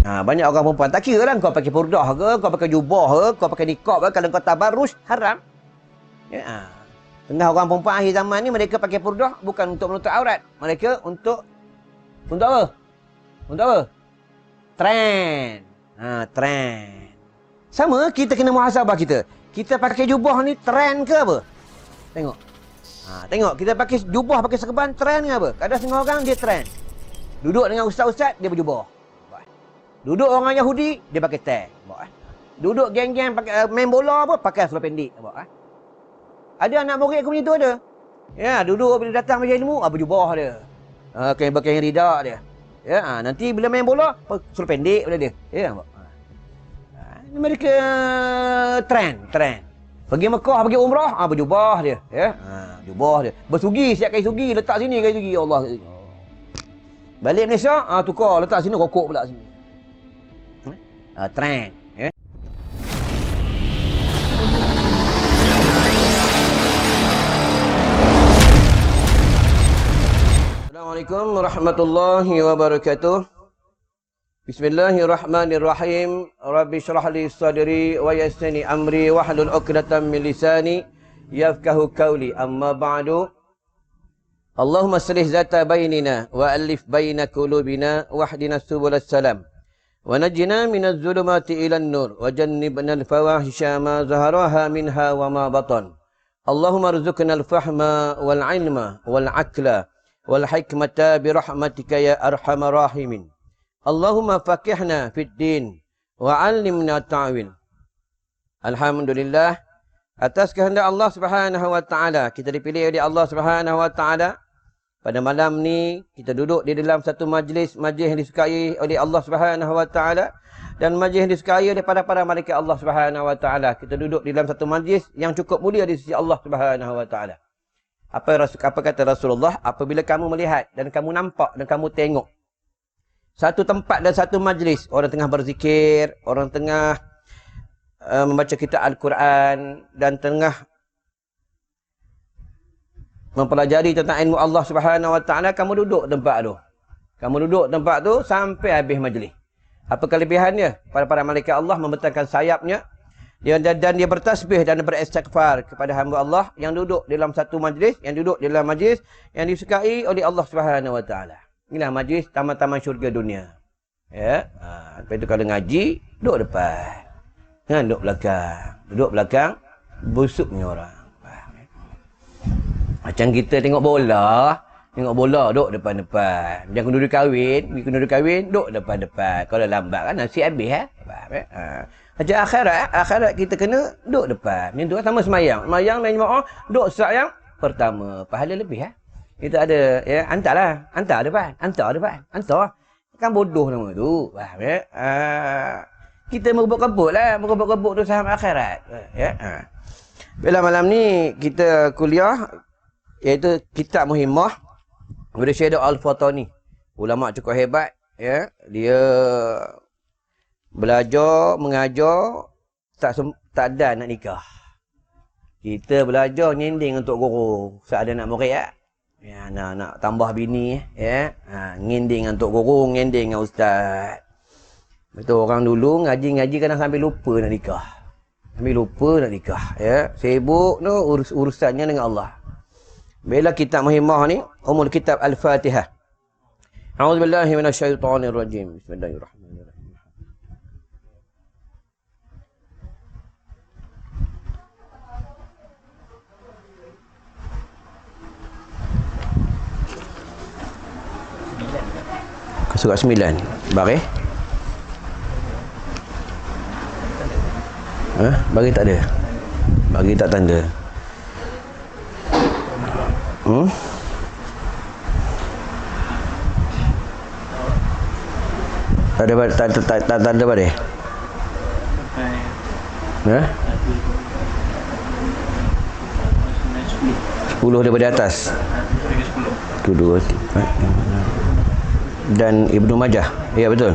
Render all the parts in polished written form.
Banyak orang perempuan tak kira lah kau pakai purdah ke, kau pakai jubah ke, kau pakai niqab ke, kalau kau tabarruj haram. Ya. Tengah orang perempuan akhir zaman ni mereka pakai purdah bukan untuk menutup aurat. Mereka untuk apa? Untuk apa? Trend. Trend. Sama kita kena muhasabah kita. Kita pakai jubah ni trend ke apa? Tengok. Tengok kita pakai jubah, pakai serban trend ke apa? Kadang setengah orang dia trend. Duduk dengan ustaz-ustaz dia berjubah. Duduk orang Yahudi dia pakai tag. Duduk geng-geng pakai main bola apa pakai seluar pendek. Ada anak murid aku macam tu ada. Ya, duduk bila datang belajar ilmu berjubah dia. Kain ridak dia. Ya, nanti bila main bola seluar pendek pada dia. Ya, mereka trend. Pergi Mekah, pergi umrah, berjubah dia, ya. Jubah dia. Bersugi, siap kain sugi, letak sini kain sugi, Allah. Balik Malaysia, tukar, letak sini rokok pula sini. Trend, ya. Assalamualaikum warahmatullahi wabarakatuh. Bismillahirrahmanirrahim. Rabbi syrah li sadri wa yassirni amri wahlul 'uqdatam min lisani yafqahu qawli. Amma ba'du. Allahumma aslih zata bainina wa alif baina qulubina wahdina subulas salam. Wa najjina minadh dhulumati ilan nur wa jannibna al-fawahisha ma zaharaha minha wa ma batan. Allahumma rzuqna al-fahma wal 'ilma wal 'aqla wal hikmata bi rahmatika ya arhamar rahimin. Allahumma faqihna fid din wa 'allimna ta'wil. Alhamdulillah, atas kehendak Allah Subhanahu wa taala kita dipilih oleh Allah Subhanahu wa taala. Pada malam ni kita duduk di dalam satu majlis yang disukai oleh Allah Subhanahu wa taala dan majlis yang disukai oleh para malaikat Allah Subhanahu wa taala. Kita duduk di dalam satu majlis yang cukup mulia di sisi Allah Subhanahu wa taala. Apa kata Rasulullah? Apabila kamu melihat dan kamu nampak dan kamu tengok satu tempat dan satu majlis, orang tengah berzikir, orang tengah membaca kitab Al-Quran dan tengah mempelajari tentang ilmu Allah Subhanahu wa taala, kamu duduk tempat tu. Kamu duduk tempat tu sampai habis majlis. Apa kelebihannya? Para malaikat Allah membentangkan sayapnya dan dia bertasbih dan beristighfar kepada hamba Allah yang duduk dalam satu majlis, yang duduk dalam majlis yang disukai oleh Allah Subhanahu wa taala. Inilah majlis taman-taman syurga dunia. Ya. Lepas itu kalau ngaji, duduk depan. Jangan duduk belakang. Duduk belakang, busuknya orang. Macam kita tengok bola, duduk depan-depan. Dia kenduri kahwin, duduk depan-depan. Kalau lambat kan nasi habis. Macam akhirat kita kena duduk depan. Macam tu kan sama semayang. Semayang main jemaah, duduk saat yang pertama. Pahala lebih. Kita ada, ya, hantar depan. Kan bodoh nama tu. Faham, ya? Kita merebut-rebut tu saham akhirat. Ya. Bila malam ni kita kuliah, iaitu kitab Muhimmah oleh Syekh Al-Fatani. Ulama cukup hebat, ya. Dia belajar, mengajar, tak ada nak nikah. Kita belajar nyending untuk guru. Saat ada nak murid, ya. Ya, nak tambah bini, ya. Ngending untuk guru, ngending dengan ustaz. Betul, orang dulu ngaji kadang sampai lupa nak nikah. Ya. Sibuk tu urusannya dengan Allah. Bila kitab Muhimmah ni, umul kitab Al-Fatihah. A'udzubillahi minasyaitonirrajim. Bismillahirrahmanirrahim. Surat 9. Baris? Bagi tak ada. Bagi tak tanda. Tak tanda baris? 10 daripada atas. 1, 2, 3, 4, 5, 6. Dan Ibnu Majah. Ya, betul.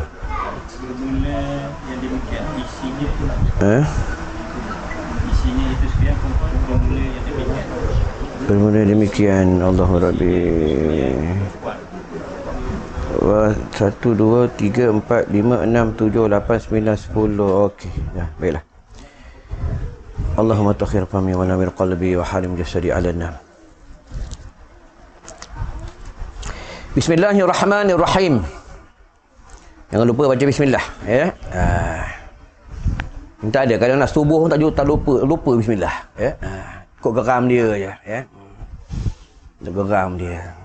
Bermula yang demikian isinya pula. Isinya itu sekian bermula yang demikian. Bermula demikian. Allahu Rabbi. 1, 2, 3, 4, 5, 6, 7, 8, 9, 10. Okey, dah, baiklah. Allahumma takhir fami wa namir qalbi wa halim jasadi ala nam. Bismillahirrahmanirrahim. Jangan lupa baca bismillah, ya. Tak ada, kalau nak subuh tak lupa bismillah, ya. Kok geram dia je, ya. Geram dia.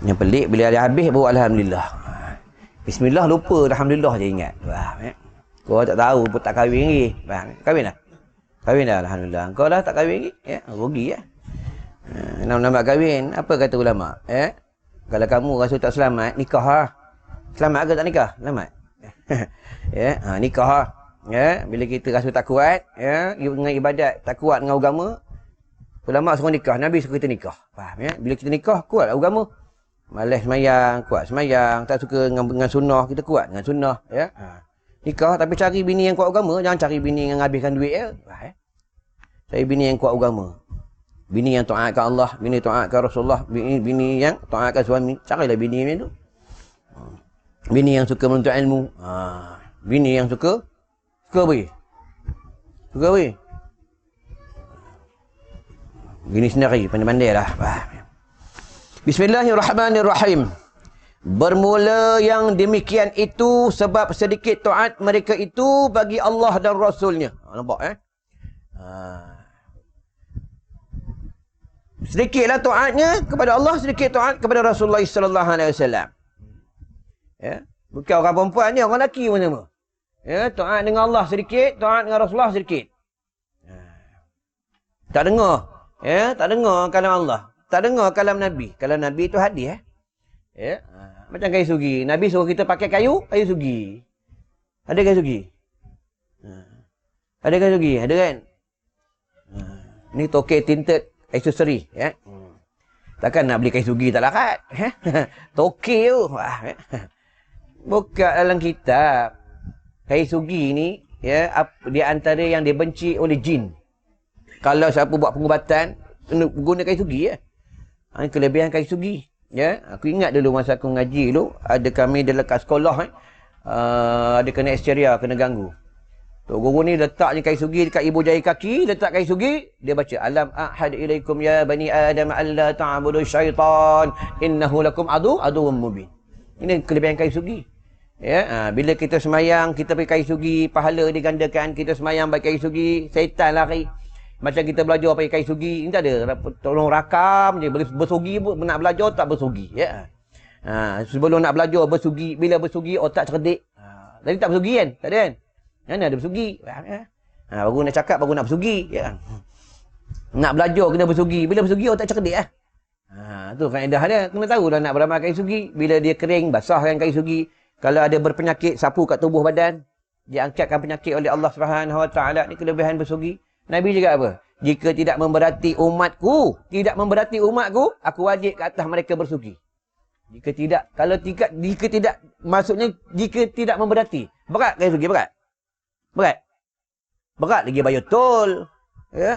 Yang pelik bila ada habis baru alhamdulillah. Bismillah lupa, alhamdulillah je ingat. Faham, ya. Kau tak tahu pun tak kahwin lagi. Faham? Kahwin dah? Kahwin dah alhamdulillah. Kau dah tak kahwin lagi, ya. Rugi, ya. Nak kahwin, apa kata ulama, ya? Kalau kamu rasa tak selamat, nikah lah. Selamat ke tak nikah? Selamat. Ya, nikah lah. Ya, bila kita rasa tak kuat, ya, dengan ibadat tak kuat dengan agama, ulama suruh nikah, Nabi suruh kita nikah. Faham, ya? Bila kita nikah, kuat agama. Malas semayang, kuat semayang. Tak suka dengan sunnah, kita kuat dengan sunnah, ya. Nikah, tapi cari bini yang kuat agama. Jangan cari bini yang habiskan duit, ya. Cari bini yang kuat agama. Bini yang taatkan Allah, bini taatkan Rasulullah, bini yang taatkan suami. Carilah bini macam tu. Bini yang suka menuntut ilmu. Bini yang suka beri. Suka beri. Bini sendiri, pandai-pandai lah. Bismillahirrahmanirrahim. Bermula yang demikian itu sebab sedikit taat mereka itu bagi Allah dan Rasulnya. Nampak, sedikitlah taatnya kepada Allah, sedikit taat kepada Rasulullah sallallahu alaihi wasallam. Ya, bukan orang perempuan ni, orang lelaki pun sama. Ya, taat dengan Allah sedikit, taat dengan Rasulullah sedikit. Tak dengar, ya, tak dengar kalam Allah, tak dengar kalam Nabi. Kalam Nabi itu hadis, ya. Macam kayu sugi. Nabi suruh kita pakai kayu sugi. Ada kayu sugi? Ada kayu sugi, ada kan? Ni toke tinted aksesori, ya. Takkan nak beli kayu sugi tak larat, toke tu. Buka dalam kitab. Kayu sugi ni, ya, dia antara yang dibenci oleh jin. Kalau siapa buat pengubatan, guna kayu sugi, ya. Ini kelebihan kayu sugi, ya. Aku ingat dulu masa aku mengaji dulu, ada kami dekat sekolah, ada kena histeria, kena ganggu. Tok guru ni letaknya kayu sugi dekat ibu jari kaki, letak kayu sugi, dia baca alam ahad ilaikum ya bani adam alla ta'budu syaitan innahu lakum aduwwum mubin. Ini kelebihan kayu sugi. Ya, bila kita semayang, kita pakai kayu sugi, pahala digandakan. Kita semayang pakai kayu sugi, syaitan lari. Macam kita belajar pakai kayu sugi, ini tak ada. Tolong rakam je, bersugi pun, nak belajar tak bersugi. Ya. Sebelum nak belajar bersugi, bila bersugi otak cerdik. Tadi tak bersugi kan? Tak ada kan? Mana ada bersugi? Baru nak cakap, baru nak bersugi. Ya. Nak belajar kena bersugi. Bila bersugi otak cerdik lah. Tu kaedah dia. Kena tahu lah nak beramal kayu sugi. Bila dia kering, basahkan kayu sugi. Kalau ada berpenyakit, sapu kat tubuh badan, diangkatkan penyakit oleh Allah Subhanahu Wa Taala. Ni kelebihan bersugi. Nabi juga apa? Jika tidak memberati umatku, aku wajib ke atas mereka bersugi. Jika tidak, maksudnya jika tidak memberati. Berat kayu sugi, berat. Berat lagi bayar tol. Ya,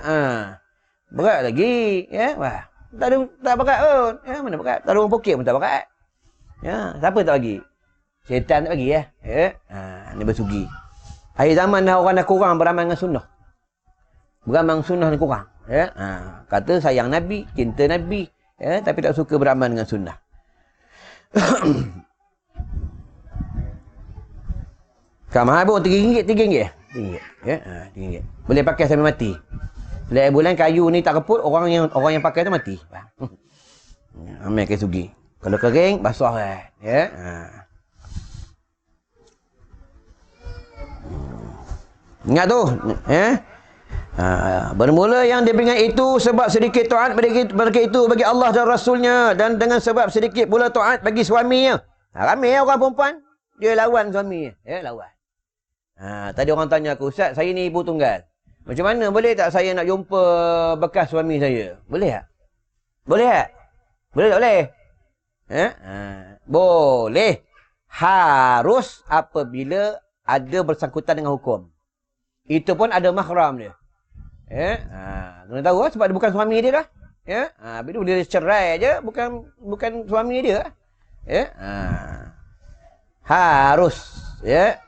berat lagi, ya. Wah, tak berat pun. Ya, mana berat? Tak ada orang pokok pun tak berat. Ya, siapa tak bagi? Syaitan tak bagi, ya. Ni bersugi. Akhir zaman dah orang dah kurang beramal dengan sunnah. Beramal dengan sunnah ni kurang, ya. Kata sayang Nabi, cinta Nabi, ya, tapi tak suka beramal dengan sunnah. Kamar pun RM3, RM3. Ya, RM3. Boleh pakai sampai mati. Setiap bulan kayu ni tak reput, orang yang pakai tu mati. Ambil kayu sugi. Kalau kering, basah kan. Ya. Ingat tu, ya. Bermula yang diberikan itu sebab sedikit taat mereka itu bagi Allah dan Rasulnya, dan dengan sebab sedikit pula taat bagi suaminya. Ramai orang perempuan dia lawan suaminya, ya, lawan. Tadi orang tanya aku, Ustaz, saya ni ibu tunggal. Macam mana boleh tak saya nak jumpa bekas suami saya? Boleh tak? Boleh tak? Boleh tak boleh? Boleh. Harus apabila ada bersangkutan dengan hukum. Itu pun ada mahram dia. Ya, kena tahu sebab dia bukan suami dia dah. Ya, bila dia cerai aja bukan suami dia. Ya. Harus. Ya.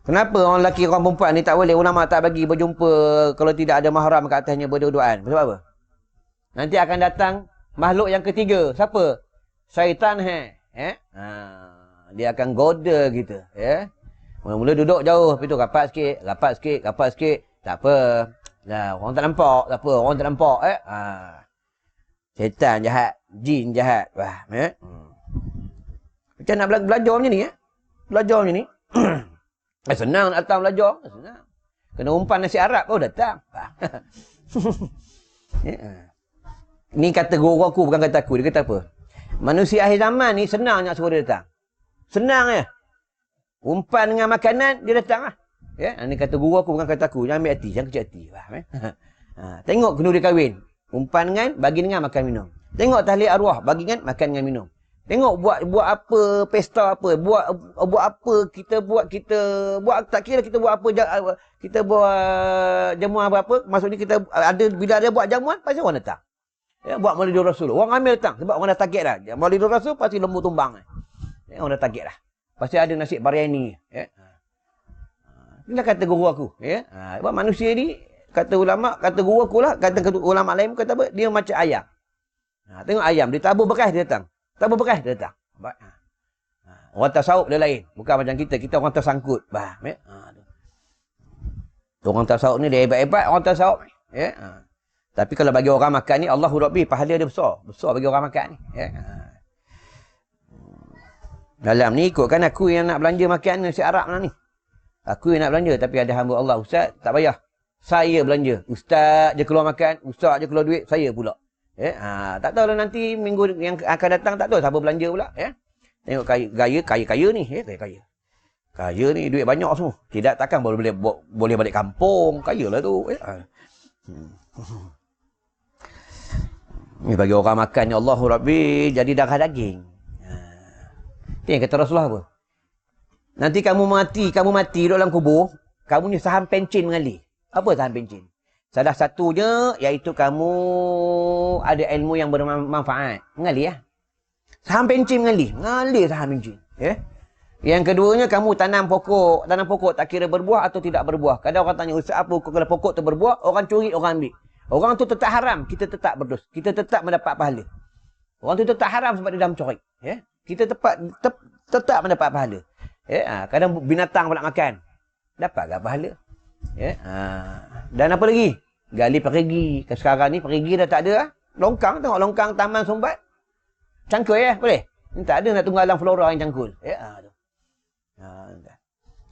Kenapa orang lelaki orang perempuan ni tak boleh? Ulama tak bagi berjumpa kalau tidak ada mahram kat atasnya berdua-duaan. Sebab apa? Nanti akan datang makhluk yang ketiga. Siapa? Syaitan. Dia akan goda kita. Ya. Mula-mula duduk jauh. Lepas tu rapat sikit. Tak apa. Nah, orang tak nampak. Tak apa. Orang tak nampak. Syaitan jahat. Jin jahat. Wah, macam nak belajar macam ni. Belajar macam ni. Senang nak datang belajar. Senang. Kena umpan nasi Arab. Oh, datang. Ni kata guru aku, bukan kata aku. Dia kata apa? Manusia akhir zaman ni senang nak suruh dia datang. Senang je. Umpan dengan makanan, dia datang lah. Ya? Ni kata guru aku, bukan kata aku. Jangan ambil hati, jangan kecil hati. Tengok kenduri kahwin. Umpan dengan, bagi dengan, makan minum. Tengok tahlil arwah, bagi dengan, makan dengan minum. Tengok buat apa, pesta apa, buat apa, kita buat tak kira kita buat apa, kita buat jamuan apa, maksudnya kita ada, bila ada buat jamuan, pasti orang datang. Ya, buat Maulidur Rasul. Orang ambil datang sebab orang dah target dah. Maulidur Rasul pasti lembu tumbang. Ya, orang dah target dah. Pasti ada nasi biryani. Ya. Inilah kata guru aku. Ya. Sebab manusia ni, kata ulama, kata guru aku lah, kata ulama lain kata apa? Dia macam ayam. Tengok ayam, dia tabur bekas dia datang. Tabur bekas dia datang. Orang tasawuf dia lain. Bukan macam kita. Kita orang tersangkut. Ya. Orang tasawuf ni dia hebat-hebat. Orang tasawuf. Ya. Tapi kalau bagi orang makan ni, Allahu Rabbi, pahala dia besar. Besar bagi orang makan ni. Ya. Dalam ni ikutkan aku yang nak belanja makan nasi Arab lah ni. Aku yang nak belanja. Tapi ada hamba Allah. Ustaz, tak payah. Saya belanja. Ustaz je keluar makan. Ustaz je keluar duit. Saya pula. Ya. Tak tahu lah nanti minggu yang akan datang. Tak tahu siapa belanja pula. Ya. Tengok kaya ni. Ya, kaya. Kaya ni duit banyak semua. Tidak takkan boleh balik kampung. Kaya lah tu. Ya. Ni bagi orang makan ni Allahu Rabbi jadi darah daging. Itu yang kata Rasulullah apa? Nanti kamu mati duduk dalam kubur, kamu ni saham pencin mengalir. Apa saham pencin? Salah satunya iaitu kamu ada ilmu yang bermanfaat. Mengalir lah. Saham pencin mengalir. Mengalir saham pencin. Ya? Yang keduanya kamu tanam pokok. Tanam pokok tak kira berbuah atau tidak berbuah. Kadang orang tanya, Ustaz apa hukum kalau pokok tu berbuah, orang curi, orang ambil. Orang tu tetap haram, kita tetap berdosa. Kita tetap mendapat pahala. Orang tu tetap haram sebab dia dah mencuri. Ya? Kita tetap mendapat pahala. Ya? Kadang binatang pula makan. Dapat tak pahala? Ya? Dan apa lagi? Gali perigi. Sekarang ni perigi dah tak ada. Longkang, tengok longkang Taman Sumbat. Cangkul ya? Boleh? Ni tak ada nak tunggu alam flora yang cangkul. Ya?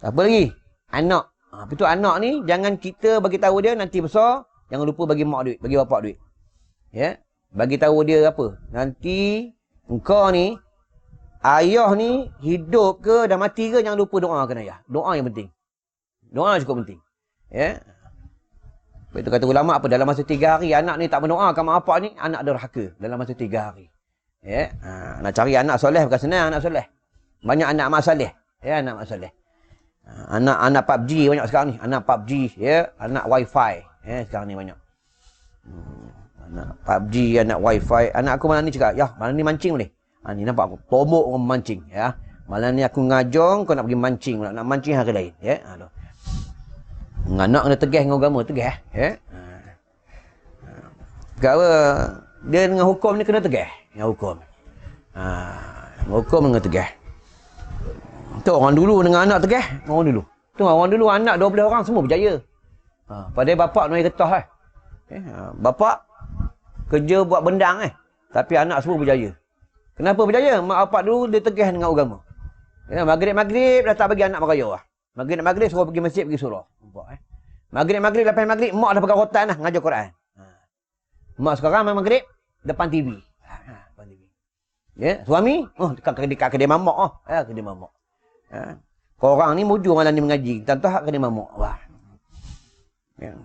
Apa lagi? Anak. Itu anak ni, jangan kita bagi tahu dia nanti besar. Jangan lupa bagi mak duit, bagi bapak duit. Ya? Bagi tahu dia apa? Nanti engkau ni ayah ni hidup ke dah mati ke, jangan lupa doakan ayah. Doa yang penting. Doa cukup penting. Ya? Lepas itu kata ulama apa? Dalam masa 3 hari anak ni tak mendoakan mak bapak ni, anak derhaka dalam masa 3 hari. Ya? Nak cari anak soleh bukan senang anak soleh. Banyak anak mak soleh. Ya, anak mak soleh. Anak PUBG banyak sekarang ni. Anak PUBG, ya, anak Wi-Fi. Ya, sekarang ni banyak. Anak PUBG, anak Wi-Fi. Anak aku malam ni cakap, ya, malam ni mancing boleh. Ni nampak aku tomok orang mancing, ya. Malam ni aku ngajong, kau nak pergi mancing pula. Nak mancing hari lain, ya. Anak kena tegah dengan agama, tegah, ya. Perkara dia dengan hukum ni kena tegah, dengan hukum. Hukum dengan tegah. Tu orang dulu dengan anak tegah, orang dulu. Tu orang dulu anak 12 orang semua berjaya. Padahal bapak naik getah lah. Bapak kerja buat bendang tapi anak semua berjaya. Kenapa berjaya? Mak bapak dulu dia tegah dengan agama. Ya, maghrib dah tak bagi anak beraya lah. Maghrib suruh pergi masjid, pergi surau. Maghrib lepas maghrib mak dah pegang rotan lah ngajar Quran. Mak sekarang maghrib depan TV. Depan TV. Ya, suami dekat kedai mamak kedai mamak. Korang ni mujur malam ni mengaji, tentu hak kedai mamak. Wah. Ya.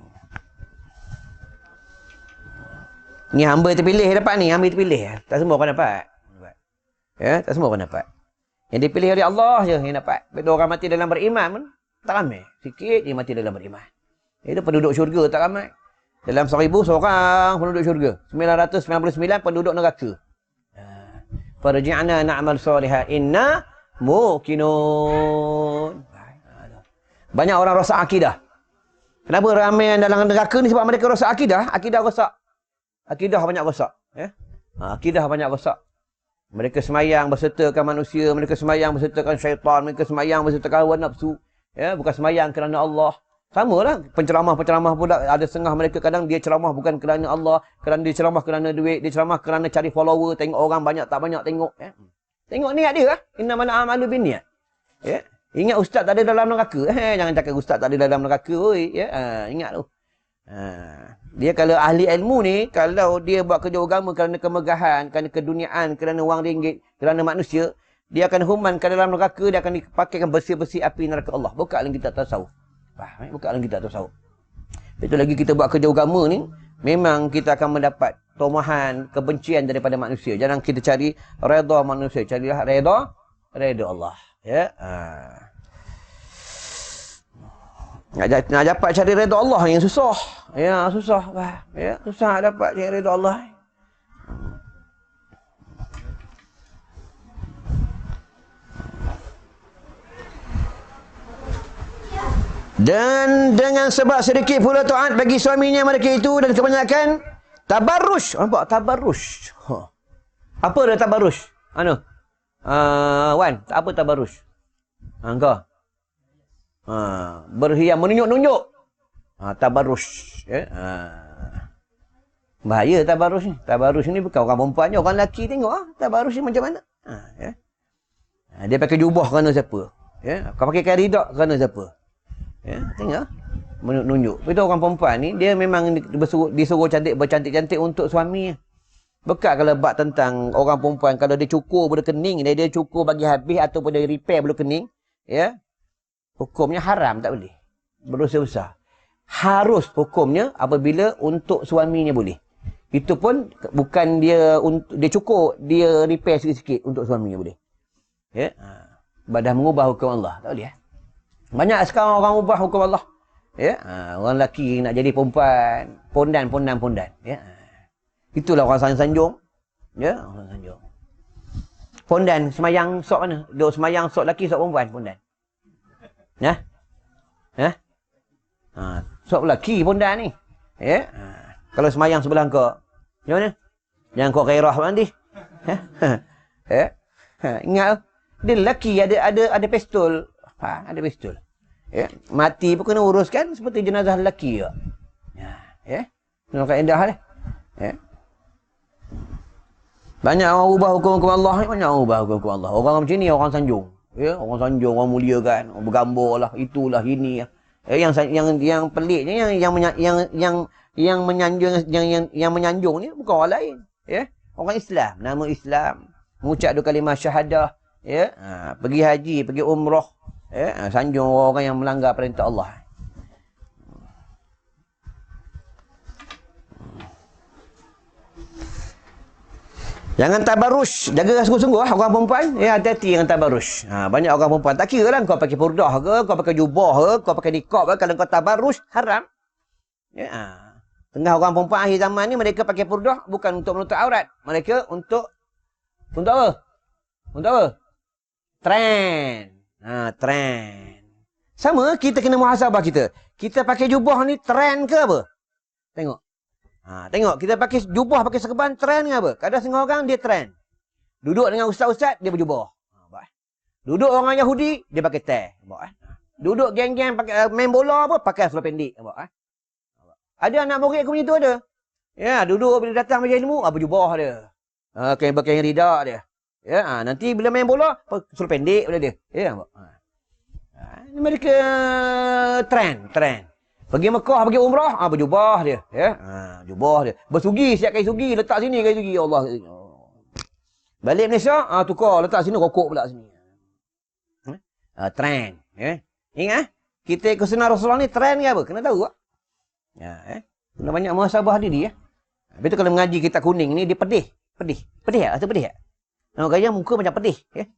Ni hamba terpilih dapat ni, hamba terpilih. Tak semua orang dapat. Ya, tak semua orang dapat. Yang dipilih oleh Allah je yang dapat. Betul orang mati dalam beriman pun tak ramai. Sikit dia mati dalam beriman. Itu penduduk syurga tak ramai. Dalam 1000 seorang penduduk syurga. 999 penduduk neraka. farji'na na'mal salihan inna muqinun. Banyak orang rosak akidah. Kenapa ramai yang dalam neraka ni? Sebab mereka rosak akidah. Akidah rosak. Akidah banyak rosak. Ya? Akidah banyak rosak. Mereka semayang bersertakan manusia. Mereka semayang bersertakan syaitan. Mereka semayang bersertakan hawa nafsu. Ya? Bukan semayang kerana Allah. Sama lah. Penceramah-penceramah pula. Ada setengah mereka kadang dia ceramah bukan kerana Allah. Kerana dia ceramah kerana duit. Dia ceramah kerana cari follower. Tengok orang banyak tak banyak tengok. Ya? Tengok niat dia lah. Innamal a'malu binniat. Ya? Ingat ustaz tak ada dalam neraka. Jangan cakap ustaz tak ada dalam neraka. Oi. Ya? Ingat tu. Dia kalau ahli ilmu ni, kalau dia buat kerja agama kerana kemegahan, kerana keduniaan, kerana wang ringgit, kerana manusia, dia akan human ke dalam neraka, dia akan dipakaikan bersih-bersih api neraka Allah. Buka dalam kitab tasawuf. Faham? Buka dalam kitab tasawuf. Itu lagi kita buat kerja agama ni, memang kita akan mendapat tomahan, kebencian daripada manusia. Jangan kita cari redha manusia, carilah redha Allah. Ya. Nak dapat cari redha Allah yang susah. Ya, susah. Ya, susah dapat cari redha Allah. Dan dengan sebab sedikit pula taat bagi suaminya mereka itu dan kebanyakan tabarrush. Nampak tabarrush. Apa dia tabarrush? Wan, apa tabarrush? Engkau. Berhias menunjuk-nunjuk. Tabarrush. Ya? Bahaya tabarrush ni. Tabarrush ni bukan orang perempuan je, orang lelaki tengok tabarrush ni macam mana. Ya? Dia pakai jubah kerana siapa? Ya? Kau pakai kain ridak kerana siapa? Ya? Tengok. Menunjuk. Itu orang perempuan ni dia memang disuruh bercantik-cantik untuk suami. Bekat kalau bab tentang orang perempuan, kalau dia cukur bulu kening, dia cukur bagi habis ataupun dia repair bulu kening, ya. Hukumnya haram, tak boleh. Berdosa besar. Harus hukumnya apabila untuk suaminya boleh. Itu pun bukan dia cukur, dia repair sikit-sikit untuk suaminya boleh. Ya. Badah mengubah hukum Allah, tak boleh. Banyak sekarang orang ubah hukum Allah. Ya. Orang lelaki nak jadi perempuan, pondan. Ya. Itulah orang sanjung. Ya, orang sanjung. Pondan semayang sok mana? Dia semayang sok lelaki, sok perempuan, pondan. Ya? Sok lelaki pondan ni. Ya? Kalau semayang sebelah kau, macam mana? Jangan kau gairah nanti. Ya? Ingat dia lelaki ada pistol. Ada pistol. Ya? Mati pun kena uruskan seperti jenazah lelaki juga. Ya? Kena kaedah dia. Ya? Banyak orang ubah hukum-hukum Allah ni, banyak orang ubah hukum-hukum Allah. Orang macam ni orang sanjung. Ya, orang sanjung, orang muliakan, orang bergambar lah, itulah ini. Yang peliknya yang menyanjung ni bukan orang lain, ya. Orang Islam, nama Islam, mengucap dua kalimah syahadah, ya. Pergi haji, pergi umrah, ya. Sanjung orang yang melanggar perintah Allah. Jangan tabarrush, jaga sungguh-sungguh orang perempuan, ya, hati-hati dengan tabarrush. Banyak orang perempuan tak kira lah kau pakai purdah ke, kau pakai jubah ke, kau pakai niqab ke, kalau kau tabarrush haram. Ya. Tengah orang perempuan akhir zaman ni mereka pakai purdah bukan untuk menutup aurat, mereka untuk apa? Untuk apa? Trend. Trend. Sama kita kena muhasabah kita. Kita pakai jubah ni trend ke apa? Tengok. Tengok, kita pakai jubah, pakai serban, trend ke apa? Kadang setengah orang, dia trend. Duduk dengan ustaz-ustaz, dia berjubah. Duduk orang Yahudi, dia pakai teh. Duduk geng-geng, pakai main bola apa, pakai seluar pendek. Ada anak murid aku macam tu ada. Ya, duduk bila datang majlis ilmu, berjubah dia. Pakai ridak dia. Ya, nanti bila main bola, seluar pendek pada dia. Ya, mereka trend. Pergi Mekah, pergi umrah, berjubah dia. Ya? Jubah dia. Bersugi, siap kain sugi, letak sini kain sugi. Allah. Balik Malaysia, tukar, letak sini, rokok pula sini. Trend. Ya? Ingat, kita ikut sunnah Rasulullah ni, trend ke apa? Kena tahu tak? Kena banyak muhasabah diri. Habis tu kalau mengaji kitab kuning ni, dia pedih. Pedih tak? Atau pedih tak? Nampak gaya muka macam pedih. Ya?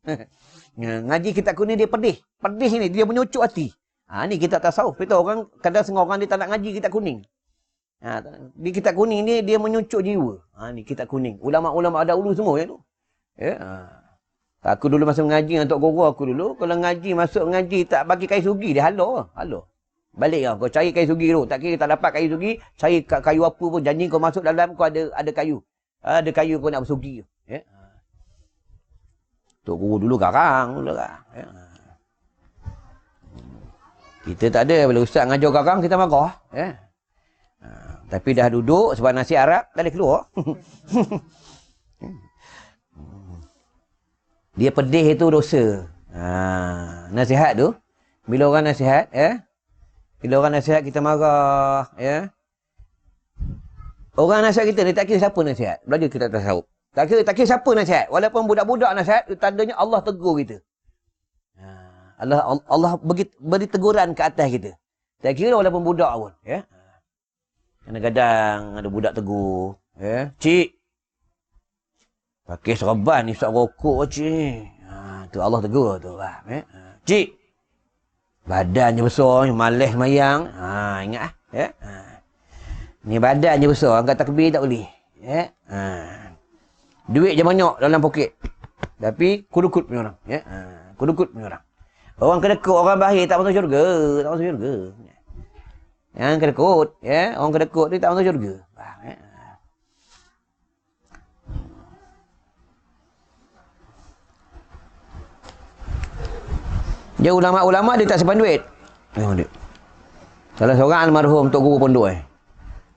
Ngaji kitab kuning, dia pedih. Pedih ni, dia menyucuk hati. Ni kitab tasawuf. Kita orang, kadang setengah orang dia tak nak ngaji kitab kuning. Di kitab kuning ni dia menyucuk jiwa. Ni kitab kuning. Ulama-ulama dahulu semua ya tu. Ya. Aku dulu masa mengaji dengan Tok Guru aku dulu, kalau ngaji, masuk mengaji, tak bagi kayu sugi, dia halau. Balik kau cari kayu sugi dulu. Tak kira tak dapat kayu sugi, cari kayu apa pun, janji kau masuk dalam, kau ada kayu. Ada kayu kau nak bersugi. Ya. Tok Guru dulu garang. Ya. Kita tak ada, bila ustaz ngajar garang, kita marah. Ya. Tapi dah duduk, sebab nasi Arab, tak boleh keluar. Dia pedih itu dosa. Nasihat tu, bila orang nasihat, bila orang nasihat kita marah, orang nasihat kita ni tak kira siapa nasihat. Belajar kita tasawuf. Tak kira siapa nasihat. Walaupun budak-budak nasihat, tandanya Allah tegur kita. Allah beri teguran ke atas kita. Tak kira walaupun budak pun, kadang-kadang ada budak tegur, cik, pakai serban ni isap rokok cik. Tu Allah tegur tu. Cik, badannya besar, malas mayang. Ingat ni badannya besar, angkat takbir tak boleh. Duit je banyak dalam poket. Tapi kudukut punya orang. Kudukut punya orang. Orang kedekut, orang bahir tak masuk syurga. Tak masuk syurga. Yang kedekut, orang kedekut ni tak masuk syurga. Dia ulama-ulama dia tak simpan duit. Salah seorang almarhum Tok Guru Pondok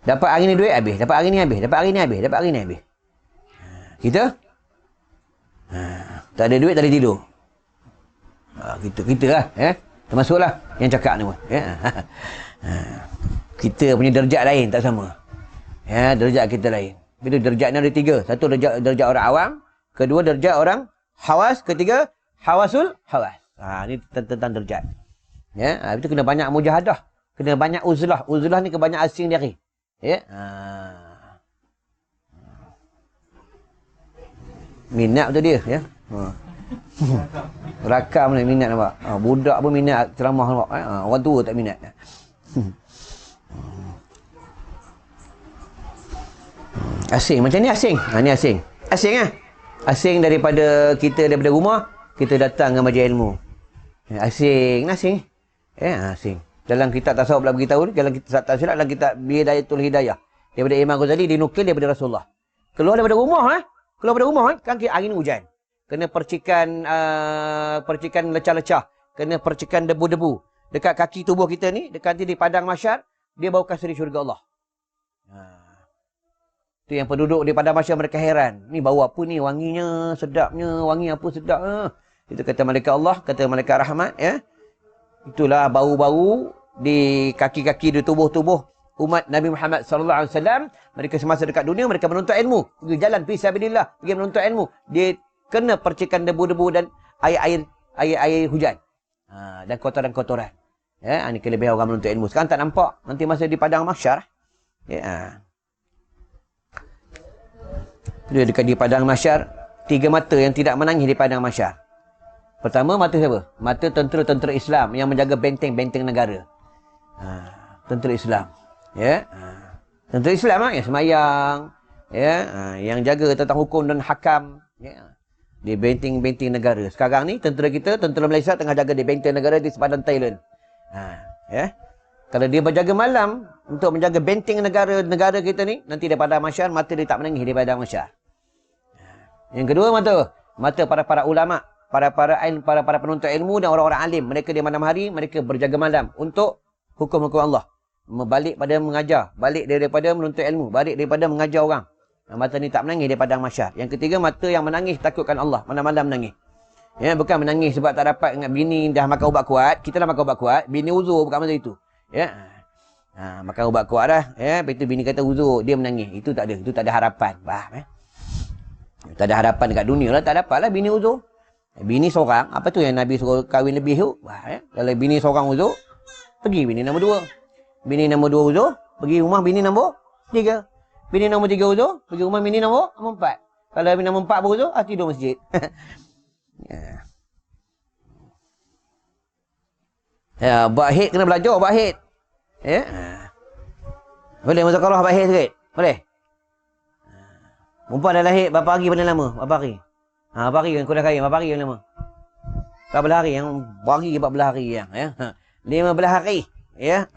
dapat hari ni duit habis, dapat hari ni habis, dapat hari ni habis, dapat hari ni habis. Kita tak ada duit, tak ada tidur. Kita lah, termasuklah yang cakap ni pun. Kita punya derajat lain tak sama. Derajat kita lain. Bila derajat ni ada 3. Satu derajat orang awam, kedua derajat orang hawas, ketiga hawasul hawas. Ni tentang derajat. Itu kena banyak mujahadah, kena banyak uzlah. Uzlah ni kebanyak asing diri. Minat betul dia, rakam ni minat nampak. Budak pun minat ceramah nampak. Orang tua tak minat. Asing macam ni asing. Ni asing. Asing Asing daripada kita daripada rumah, kita datang ke majlis ilmu. Asing. Asing. Dalam kitab tasawuf pula beritahu, dalam kitab tak silap dalam kitab Bidayatul Hidayah. Daripada Imam Ghazali dinukil daripada Rasulullah. Keluar daripada rumah Keluar daripada rumah kan hari ni hujan. Kena percikan lecah-lecah, kena percikan debu-debu dekat kaki tubuh kita ni, dekat di padang mahsyar, dia bau kasih syurga Allah. Tu yang penduduk di padang mahsyar mereka heran. Ni bau apa ni? Wanginya, sedapnya, wangi apa sedap. Itu kata malaikat Allah, kata malaikat rahmat, itulah bau-bau di kaki-kaki, di tubuh-tubuh umat Nabi Muhammad sallallahu alaihi wasallam. Mereka semasa dekat dunia mereka menuntut ilmu, pergi jalan fi sabilillah, pergi menuntut ilmu. Dia kena percikan debu-debu dan air hujan. Dan kotoran-kotoran. Ini kelebihan orang menuntut ilmu. Sekarang tak nampak. Nanti masa di padang mahsyar. Dia dekat di padang mahsyar, 3 mata yang tidak menangis di padang mahsyar. Pertama, mata siapa? Mata tentera-tentera Islam yang menjaga benteng-benteng negara. Tentera Islam. Tentera Islam yang semayang, yang jaga tentang hukum dan hakam, di benteng-benteng negara. Sekarang ni tentera kita, tentera Malaysia tengah jaga di benteng negara di sepadan Thailand. Kalau dia berjaga malam untuk menjaga benteng negara kita ni, nanti daripada mahsyar mata dia tak menangis daripada mahsyar. Yang kedua, mata para ulama, para penuntut ilmu dan orang-orang alim. Mereka di malam hari mereka berjaga malam untuk hukum-hukum Allah. Balik pada mengajar, balik daripada menuntut ilmu, balik daripada mengajar orang. Mata ni tak menangis daripada mahsyar. Yang ketiga, mata yang menangis takutkan Allah, malam-malam menangis. Bukan menangis sebab tak dapat ingat bini dah makan ubat kuat. Kita dah makan ubat kuat, bini uzur bukan masa itu. Makan ubat kuat dah, lepas tu bini kata uzur, dia menangis. Itu tak ada harapan. Faham? Tak ada harapan dekat dunia lah, tak dapat lah bini uzur. Bini seorang, apa tu yang Nabi suruh kahwin lebih tu? Kalau bini seorang uzur, pergi bini nombor 2. Bini nombor 2 uzur, pergi rumah bini nombor 3. Bini nombor 3 uzur, pergi rumah bini nombor 4. Kalau bini nombor 4 pun uzur, tidur masjid. Buat hit kena belajar, buat hit. Boleh muzakarah buat hit sikit? Boleh? Perempuan dah lahir berapa hari paling lama? Berapa hari? Ha, berapa hari yang kau dah kaya? Berapa hari yang lama? Berapa belah hari? Yang bagi 14 hari yang ya. 15 hari. Ya.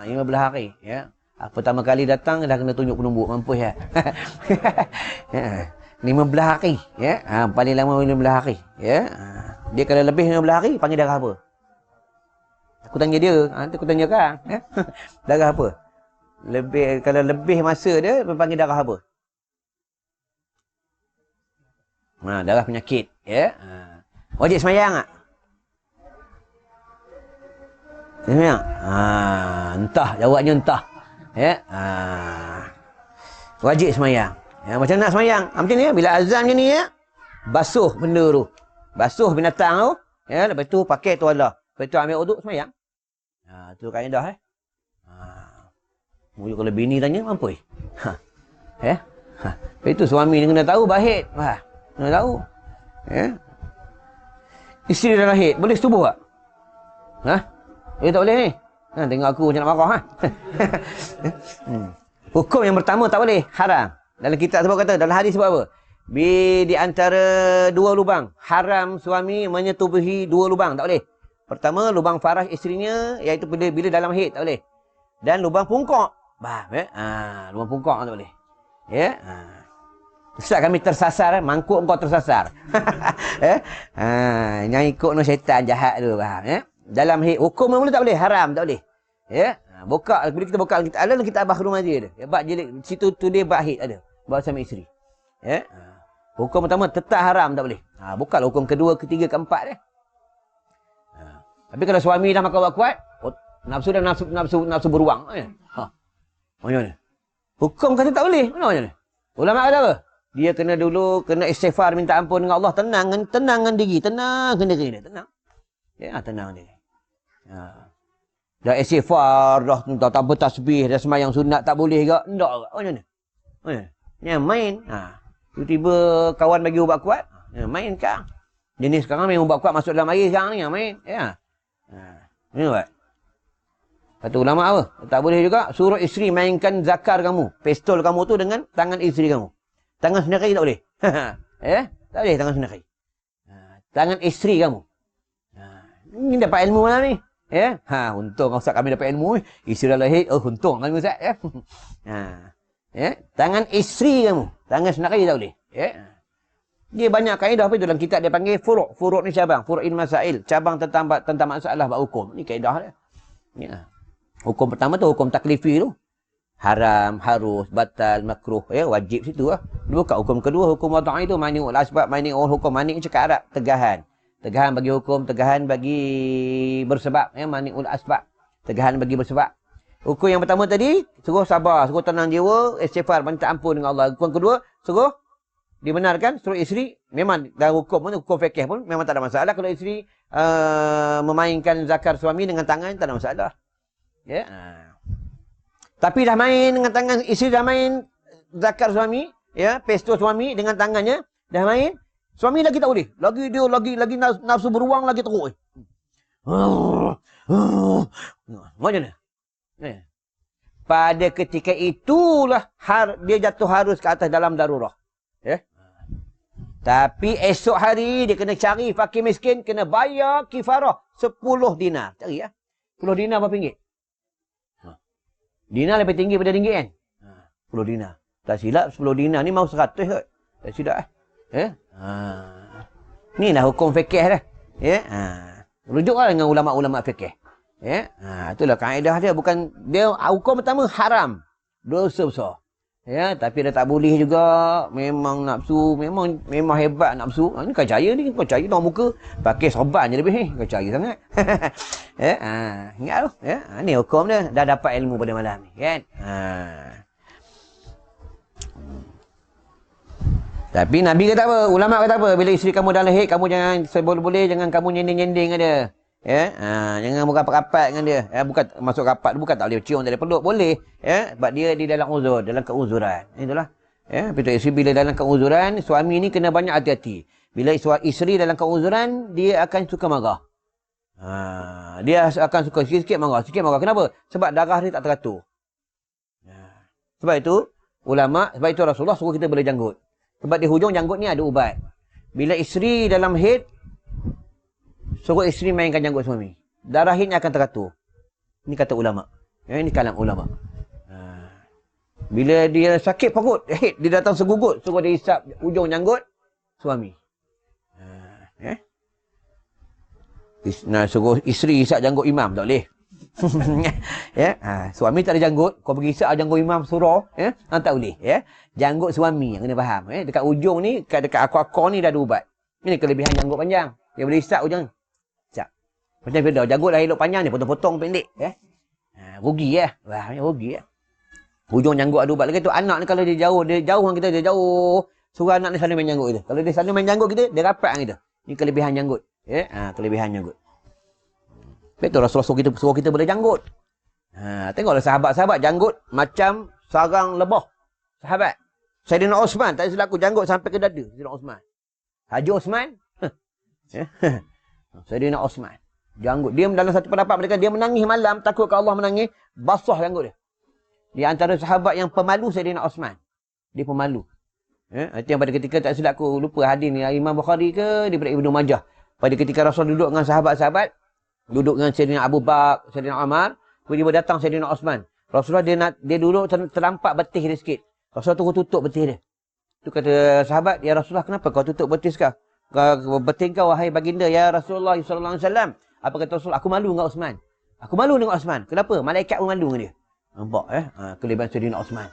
15 hari ya. Pertama kali datang dah kena tunjuk penumbuk mampus ya. 15 hari ya. Paling lama 15 hari ya. Dia kalau lebih 15 hari panggil darah apa? Aku tanya dia, nanti aku tanya kau ya. Darah apa? Kalau lebih masa dia panggil darah apa? Darah penyakit ya. Wajib semayang tak? Semayang? Entah, jawabnya entah. Ya. Wajib semayang. Ya, macam nak semayang? Macam ni, bila azan macam ni ya, basuh benda tu. Basuh binatang tu. Ya, lepas tu pakai tuala. Lepas tu ambil uduk semayang. Tu kaedah Mujuk kalau bini tanya, mampu ya. Lepas tu suami ni kena tahu bahit. Kena tahu. Ya. Isteri dah lahir, boleh setubuh tak? Tak boleh ni. Tengok aku macam nak marah Hukum yang pertama tak boleh, haram. Dalam kitab sebab kata, dalam hadis sebab apa? Di antara dua lubang, haram suami menyetubuhi dua lubang, tak boleh. Pertama, lubang faraj isterinya, iaitu bila dalam haid, tak boleh. Dan lubang pungkok. Lubang pungkok tak boleh. Ya. Ustaz kami tersasar, mangkuk kau tersasar. Yang ikut no syaitan jahat tu, faham ya? Dalam hukum mula tak boleh, haram tak boleh. Ya. Buka, bila kita buka kita ada kita abah rumah dia ada. Ya, bab jilid situ tu dia bab haid ada. Bab suami isteri. Ya. Hukum pertama tetap haram tak boleh. Bukalah hukum kedua, ketiga, keempat dia. Tapi kalau suami dah makan kuat, nafsu dah nafsu beruang. Macam mana? Hukum kata tak boleh. Macam mana? Ulama kata apa? Dia kena istighfar minta ampun dengan Allah, tenangkan diri, tenangkan diri dia, tenang. Ya, tenang diri. Dah istighfar, dah tak bertasbih, dah sembahyang sunat tak boleh ke? Endak ke? Macam mana? Yang main. Tiba-tiba kawan bagi ubat kuat, main sekarang. Jenis sekarang main ubat kuat masuk dalam air sekarang ni yang main. Ya. Ini buat. Kata ulama apa? Tak boleh juga suruh isteri mainkan zakar kamu, pistol kamu tu dengan tangan isteri kamu. Tangan sendiri tak boleh. Ya? Tak boleh tangan sendiri. Tangan isteri kamu. Ini dapat ilmu mana ni? Ya? Untung Ustaz kami dapat ilmu. Isteri dah lahir. Untung kami Ustaz. Ya? Ya? Tangan isteri kamu. Tangan sendiri tak boleh. Ya? Dia banyak kaedah apa itu dalam kitab dia panggil furuk. Furuk ni cabang. Furuk in masail. Cabang tentang masalah bab hukum. Ni kaedah dia. Ya. Hukum pertama tu hukum taklifi tu. Haram, harus, batal, makruh. Ya, wajib situ lah. Buka hukum kedua, hukum wada'i tu. Mani'ul asbab, mani'ul hukum. Mani' cakap Arab. Tegahan. Tegahan bagi hukum, tegahan bagi bersebab. Ya, mani'ul asbab. Tegahan bagi bersebab. Hukum yang pertama tadi, suruh sabar, suruh tenang jiwa, istighfar, minta ampun dengan Allah. Hukum kedua, suruh dibenarkan, suruh isteri, memang dalam hukum pun, hukum fiqh pun, memang tak ada masalah. Kalau isteri memainkan zakar suami dengan tangan, tak ada masalah. Ya. Tapi dah main dengan tangan, isteri dah main zakar suami, ya, pistol suami dengan tangannya, dah main, suami lagi tak boleh. Lagi dia lagi nafsu beruang lagi teruk. Macam mana? Pada ketika itulah dia jatuh harus ke atas dalam darurah. Ya. Tapi esok hari dia kena cari fakir miskin, kena bayar kifarah 10 dinar. Cari ya. 10 dinar berapa ringgit? Dinar lebih tinggi pada ringgit kan? 10 dinar. Tak silap 10 dinar ni mau 100 kot. Tak silap Ni lah hukum fiqh dah. Ya. Rujuklah dengan ulama-ulama fiqh. Ya. Itulah kaedah dia, bukan dia hukum pertama haram. Dosa besar. Ya, tapi dah tak boleh juga. Memang nafsu, memang hebat nafsu. Ni kau percaya ni, kau percaya tengok muka pakai sorban je lebih ni. Kau percaya sangat. Ya, ingat tu. Ya, ni hukum dia, dah dapat ilmu pada malam ni, kan? Tapi Nabi kata apa? Ulama kata apa? Bila isteri kamu dah lahir, kamu jangan seboleh-boleh jangan kamu nyending-nyending dengan dia. Ya, jangan rapat-rapat dengan dia. Ya, bukan masuk rapat, bukan tak boleh cium dari peluk, boleh. Ya, sebab dia di dalam uzur, dalam keuzuran. Itulah. Ya, betul. Isteri bila dalam keuzuran, suami ni kena banyak hati-hati. Bila isteri dalam keuzuran, dia akan suka marah. Dia akan suka sikit-sikit marah. Kenapa? Sebab darah dia tak teratur. Sebab itu ulama, sebab itu Rasulullah suruh kita boleh janggut. Sebab di hujung janggut ni ada ubat. Bila isteri dalam haid, suruh isteri mainkan janggut suami. Darah haidnya akan teratur. Ini kata ulama. Ini kalam ulama. Bila dia sakit perut, dia datang segugut, suruh dia hisap ujung janggut suami. Nah, suruh isteri hisap janggut imam, tak boleh. Suami tak ada janggut, kau pergi hisap janggut imam surau, tak boleh. Janggut suami yang kena faham. Dekat ujung ni, dekat akor-akor ni dah ada ubat. Ini kelebihan janggut panjang. Dia boleh hisap ujung. Hisap. Macam bila janggut dah elok panjang ni, potong-potong pendek. Rugi Wah, rugi Ujung janggut ada ubat lagi tu. Anak ni kalau dia jauh dengan kita, dia jauh. Suruh anak ni selalu main janggut kita. Kalau dia selalu main janggut kita, dia rapat dengan kita. Ini kelebihan janggut. Kelebihan janggut. Betul Rasulullah suruh kita boleh janggut. Tengoklah sahabat-sahabat janggut macam sarang lebah. Sahabat. Sayyidina Osman, tak silap aku janggut sampai ke dada. Sayyidina Osman. Haji Osman. Sayyidina Osman. Janggut. Dia dalam satu pendapat mereka, dia menangis malam, takut ke Allah menangis, basah janggut dia. Di antara sahabat yang pemalu Sayyidina Osman. Dia pemalu. Itu yang pada ketika tak silap aku lupa hadis ni Imam Bukhari ke daripada Ibnu Majah. Pada ketika Rasul duduk dengan sahabat-sahabat, duduk dengan Sayyidina Abu Bakar, Sayyidina Umar, tiba-tiba datang Sayyidina Osman. Rasulullah dia duduk terlampak betih dia sikit. Rasulullah tunggu tutup betih dia. Tu kata sahabat, ya Rasulullah, kenapa kau tutup betih kau? Betih kau wahai baginda ya Rasulullah sallallahu alaihi wasallam. Apa kata Rasul? Aku malu dengan Osman. Aku malu dengan Osman. Kenapa? Malaikat pun malu dengan dia. Nampak kelebihan Sayyidina Osman.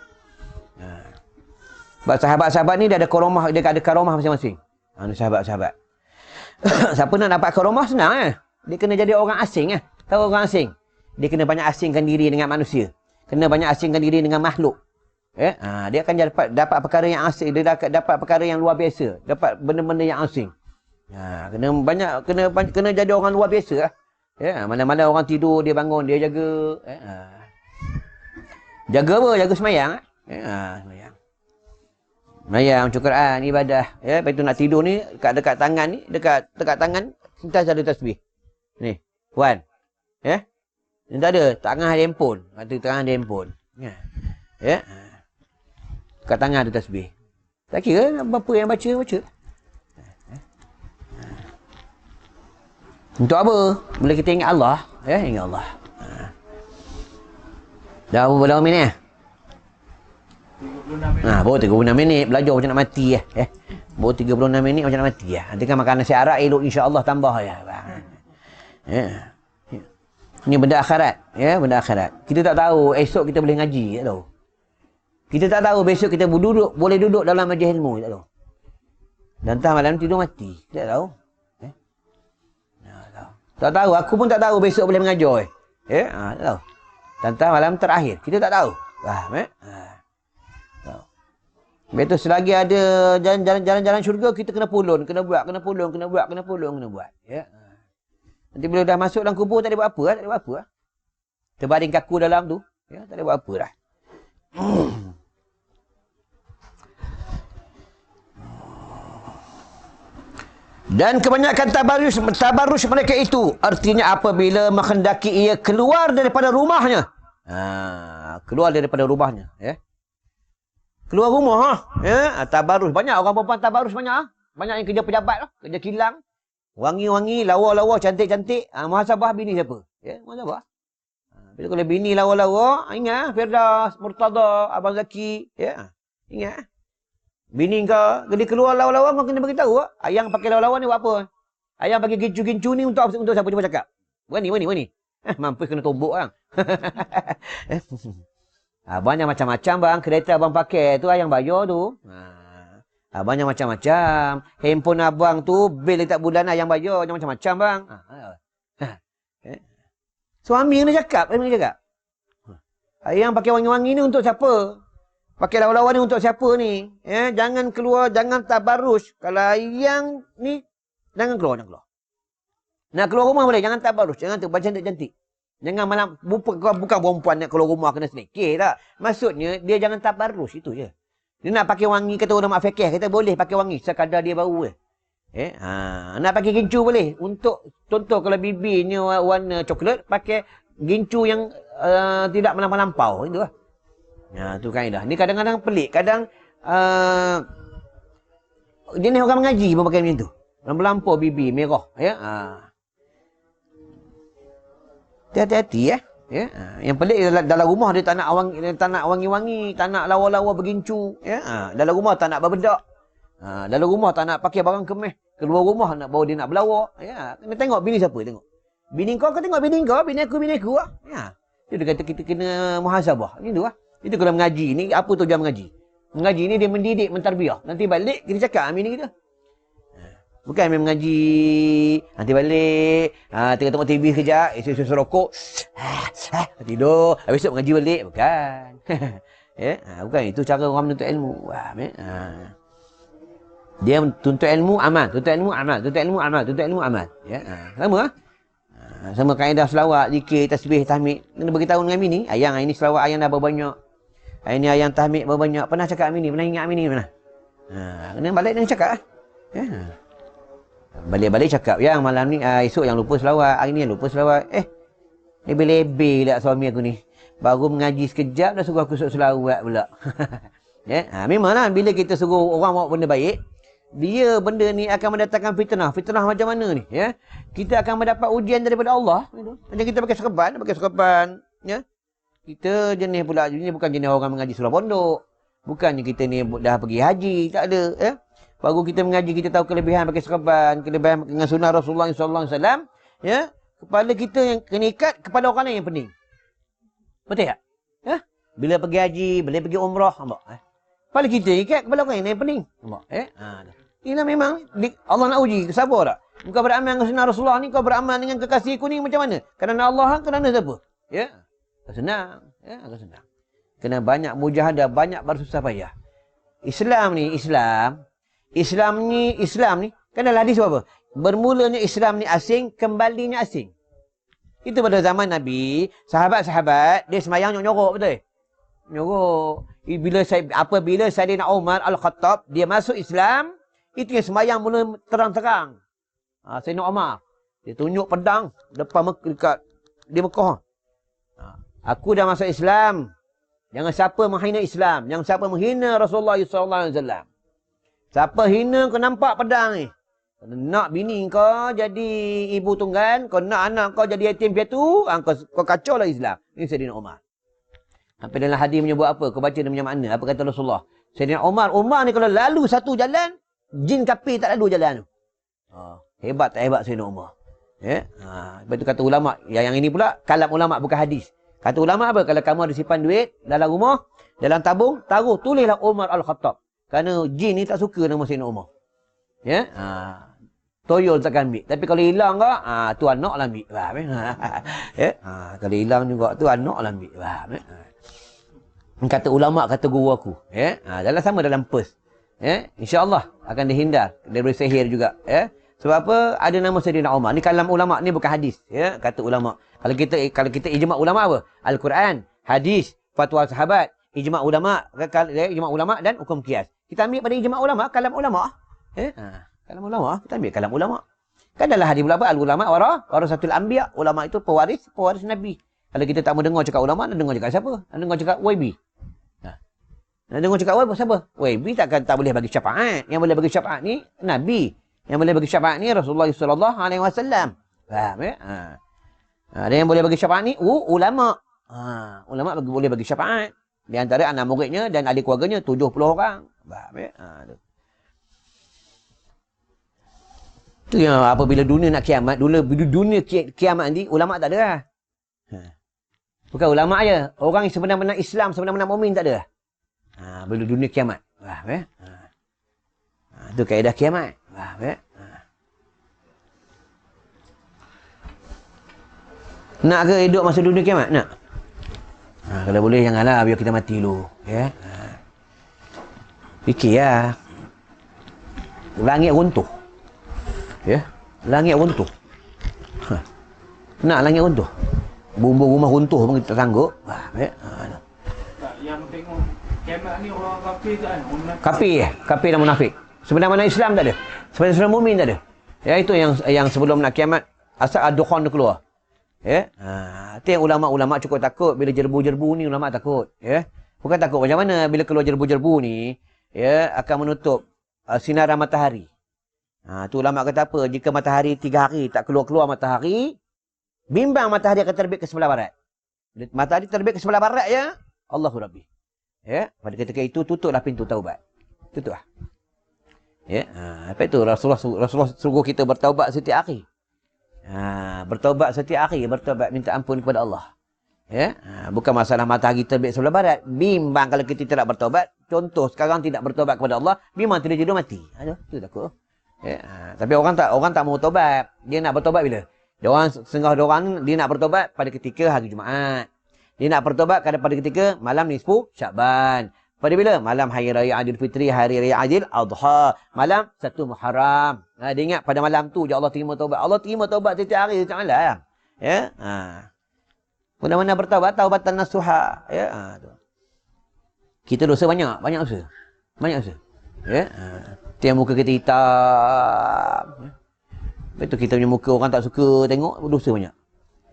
Sebab sahabat-sahabat ni dia ada karomah masing-masing. Ni sahabat-sahabat. Siapa nak dapat karomah senang Dia kena jadi orang asing Tahu orang asing? Dia kena banyak asingkan diri dengan manusia. Kena banyak asingkan diri dengan makhluk. Dia akan dapat perkara yang asing, dia dapat perkara yang luar biasa, dapat benda-benda yang asing. Kena jadi orang luar biasa mana-mana orang tidur dia bangun, dia jaga jaga apa? Jaga semayang semayang. Semayang, baca Quran, ibadah. Lepas tu nak tidur ni, dekat tangan ni, dekat tangan, sentas ada tasbih. Ni, Puan. Ni tak ada, tangan ada handphone. Kata tangan ada handphone. Dekat tangan ada tasbih. Tak kira apa yang baca. Untuk apa? Bila kita ingat Allah. Ingat Allah. Dah berapa minit 36 minit. Baru 36 minit. Belajar macam nak mati Baru 36 minit macam nak mati Nanti kan makan nasi arak elok insya-Allah tambah Ini benda akhirat. Benda akhirat. Kita tak tahu esok kita boleh ngaji, tak tahu. Kita tak tahu besok kita boleh duduk dalam majlis ilmu, tak tahu. Dan entah malam tidur mati, tak tahu. Tak tahu, aku pun tak tahu besok boleh mengajar. Tak tahu. Entah malam terakhir, kita tak tahu. Betul, selagi ada jalan-jalan syurga, kita kena pulun, kena buat. Nanti bila dah masuk dalam kubur, tak ada buat apa. Terbaring kaku dalam tu, tak ada buat apa dah. Dan kebanyakan tabarruj mereka itu, artinya apabila menghendaki ia keluar daripada rumahnya. Keluar daripada rumahnya. Keluar rumah. Tabarruj. Banyak orang perempuan tabarruj banyak. Banyak yang kerja pejabat, kerja kilang. Wangi-wangi, lawa-lawa, cantik-cantik. Muhasabah bini siapa? Muhasabah. Bila kalau bini lawa-lawa, ingat Firdaus, Murtada, Abang Zaki. Ingat. Bini kau, dia keluar lawa-lawa, kau kena beritahu. Ayang pakai lawa-lawa ni buat apa? Ayang pakai gincu-gincu ni untuk siapa? Cuba cakap. Berani. Mampus kena tombok bang. Abangnya macam-macam bang. Kereta abang pakai tu, ayang bayar tu. Abangnya macam-macam. Handphone abang tu, bil letak bulan ayang bayar. Macam-macam bang. Suami kena cakap. Ayang pakai wangi-wangi ni untuk siapa? Pakai lawa-lawa ni untuk siapa ni? Jangan keluar, jangan tabarruj. Kalau ayang ni, jangan keluar. Nak keluar rumah boleh, jangan tabarruj. Jangan terbaca cantik-cantik. Jangan malam, bukan perempuan nak keluar rumah kena selekeh tak. Maksudnya, dia jangan tabarruj, itu je. Dia nak pakai wangi, kata ulama fiqh, kata boleh pakai wangi, sekadar dia bau je. Nak pakai gincu boleh. Untuk, contoh kalau bibirnya warna coklat, pakai gincu yang tidak melampau. Itu lah. Tu kaedah. Ni kadang-kadang pelik. Kadang jenis orang mengaji pun pakai macam tu. Melampau bibir merah, ya. Hati-hati ya. Ya. Yang pelik dalam rumah dia tak nak wangi-wangi, tak nak lawa-lawa bergincu, ya. Dalam rumah tak nak berbedak. Dalam rumah tak nak pakai barang kemas. Keluar rumah nak bawa dia nak berlawak, ya. Kena tengok bini siapa tengok. Bini kau tengok bini kau, bini aku lah. Ya. Dia kata kita kena muhasabah. Ni tu lah. Itu kalau mengaji ni apa tujuan mengaji? Mengaji ni dia mendidik, mentarbiah. Nanti balik kita cakap bini kita. Bukan main mengaji, nanti balik, tengok TV kejap, esok rokok, tidur, habis esok mengaji balik. Bukan. Ya, bukan itu cara orang menuntut ilmu. Dia tuntut ilmu amal, tuntut ilmu amal, tuntut ilmu amal, tuntut ilmu amal. Ya, sama sama kaedah selawat, zikir, tasbih, tahmid. Kena beritahu dengan bini, ayang ini selawat ayang dah berbanyak. Ini ayang tahmid berbanyak. Pernah cakap bini, pernah ingat bini mana? Kena balik dengan cakap. Ya. Balik-balik cakap, yang malam ni, esok yang lupa selawat, hari ni yang lupa selawat. Lebih-lebih lah suami aku ni. Baru mengaji sekejap, dah suruh aku selawat pula. Ya, memanglah bila kita suruh orang buat benda baik, dia benda ni akan mendatangkan fitnah. Fitnah macam mana ni? Ya, kita akan mendapat ujian daripada Allah. Macam kita pakai serban, ya. Kita jenis pula, jenis bukan jenis orang mengaji surah pondok. Bukannya kita ni dah pergi haji, tak ada. Ya. Baru kita mengaji, kita tahu kelebihan pakai serban, kelebihan dengan sunnah Rasulullah SAW. Ya, kepala kita yang kena ikat kepada orang lain yang penting. Betul tak? Ya? Bila pergi haji, bila pergi umrah, kepala kita ikat kepada orang lain yang penting. Inilah memang Allah nak uji, sabar tak? Kau beramal dengan sunnah Rasulullah ni, kau beramal dengan kekasihku ni macam mana? Kerana Allah, kerana siapa? Ya, senang. Ya, senang. Kena banyak mujahadah, banyak bersusah payah. Islam ni, kan dalam hadis apa? Bermulanya Islam ni asing, kembalinya asing. Itu pada zaman Nabi, sahabat-sahabat, dia semayang nyorok betul? Nyorok. Apabila Sayyidina Umar Al-Khattab, dia masuk Islam, itu yang semayang mula terang-terang. Sayyidina Umar, dia tunjuk pedang depan dekat di Mekah. Aku dah masuk Islam. Jangan siapa menghina Islam. Jangan siapa menghina Rasulullah SAW. Siapa hina kau nampak pedang ni. Kau nak bini kau jadi ibu tunggal, kau nak anak kau jadi yatim piatu, kau kacau lah Islam. Ini Sayyidina Umar. Sampai dalam hadis menyebut apa? Kau baca dia macam mana? Apa kata Rasulullah? Sayyidina Umar ni kalau lalu satu jalan, jin kafir tak lalu jalan tu. Hebat tak hebat Sayyidina Umar. Ya? Lepas tu kata ulama, yang ini pula kalam ulama bukan hadis. Kata ulama apa? Kalau kamu ada simpan duit dalam rumah, dalam tabung, taruh, tulislah Umar Al-Khattab. Kerana jin ni tak suka nama Sayyidina Umar. Ya? Toyol takkan ambil. Tapi kalau hilang kau, tu anak lah ambil. Faham eh? Ya? Kalau hilang juga, tu anak lah ambil. Faham eh? Kata ulama, kata guru aku. Ya? Dalam sama dalam pers. Ya? InsyaAllah akan dihindar daripada sihir juga. Ya? Sebab apa? Ada nama Sayyidina Umar. Ni kalam ulama, ni bukan hadis. Ya? Kata ulama. Kalau kita ijma' ulama apa? Al-Quran, hadis, fatwa sahabat, ijma' ulama dan hukum qiyas. Kita ambil pada ijma' ulama, kalam ulama. Kalam ulama, kita ambil kalam ulama. Kan dalam hadis pula apa? Al-ulama warasatul anbiya. Ulama itu pewaris Nabi. Kalau kita tak mau dengar cakap ulama, nak dengar cakap siapa? Nak dengar cakap YB. Nak dengar cakap YB siapa? YB tak boleh bagi syafaat. Yang boleh bagi syafaat ni Nabi. Yang boleh bagi syafaat ni Rasulullah sallallahu alaihi wasallam. Faham ya? Ada yang boleh bagi syafaat ni ulama. Ulama boleh bagi syafaat. Di antara anak muridnya dan ahli keluarganya 70 orang. Faham ya? Tu yang apabila dunia nak kiamat, dunia kiamat nanti ulama tak ada lah. Bukan ulama aja, orang yang sebenar-benar Islam, sebenar-benar mukmin tak ada. Bila dunia kiamat. Faham ya? Tu kaedah kiamat. Faham ya? Nak ke hidup masa dunia kiamat? Nak? Kalau boleh janganlah, biar kita mati dulu. Ya? Fikirlah. Langit runtuh. Ya? Langit runtuh. Nak langit runtuh? Bumbung rumah runtuh pun kita tak sanggup. Ya? Tak, yang tengok kiamat ni orang kafir tak kan? Kafir dan munafik. Sebenarnya Islam tak ada. Sebenarnya mukmin tak ada. Ya, itu yang sebelum nak kiamat asal ad-dukhan keluar. Ya. Itu yang ulama-ulama cukup takut bila jerbu-jerbu ni, ulama takut, ya. Bukan takut macam mana bila keluar jerbu-jerbu ni, ya, akan menutup sinaran matahari. Tu ulama kata apa? Jika matahari 3 hari tak keluar-keluar matahari, bimbang matahari akan terbit ke sebelah barat. Bila matahari terbit ke sebelah barat ya, Allahu Rabbi. Ya, pada ketika itu tutuplah pintu taubat. Tutuplah. Ya, apa itu Rasulullah suruh kita bertaubat setiap hari. Bertaubat setiap hari, bertaubat minta ampun kepada Allah. Ya, bukan masalah matahari terbit sebelah barat. Bimbang kalau kita tidak bertaubat. Contoh sekarang tidak bertaubat kepada Allah, bimbang tidur-tidur mati. Aduh, tu takut. Ya, tapi orang tak mau taubat. Dia nak bertaubat bila? Dia orang setengah orang dia nak bertaubat pada ketika hari Jumaat. Dia nak bertaubat pada ketika malam nisfu Syaban. Pada bila? Malam hari raya Aidilfitri, hari raya Aidil Adha, malam 1 Muharram. Dia ingat pada malam tu je Allah terima taubat. Allah terima taubat setiap hari, setiap malam. Ya, mana-mana bertaubat, taubatan nasuha. Ya, tu. Kita dosa banyak dosa. Banyak dosa. Ya, tiang muka kita hitam. Ya. Betul kita punya muka orang tak suka tengok, dosa banyak.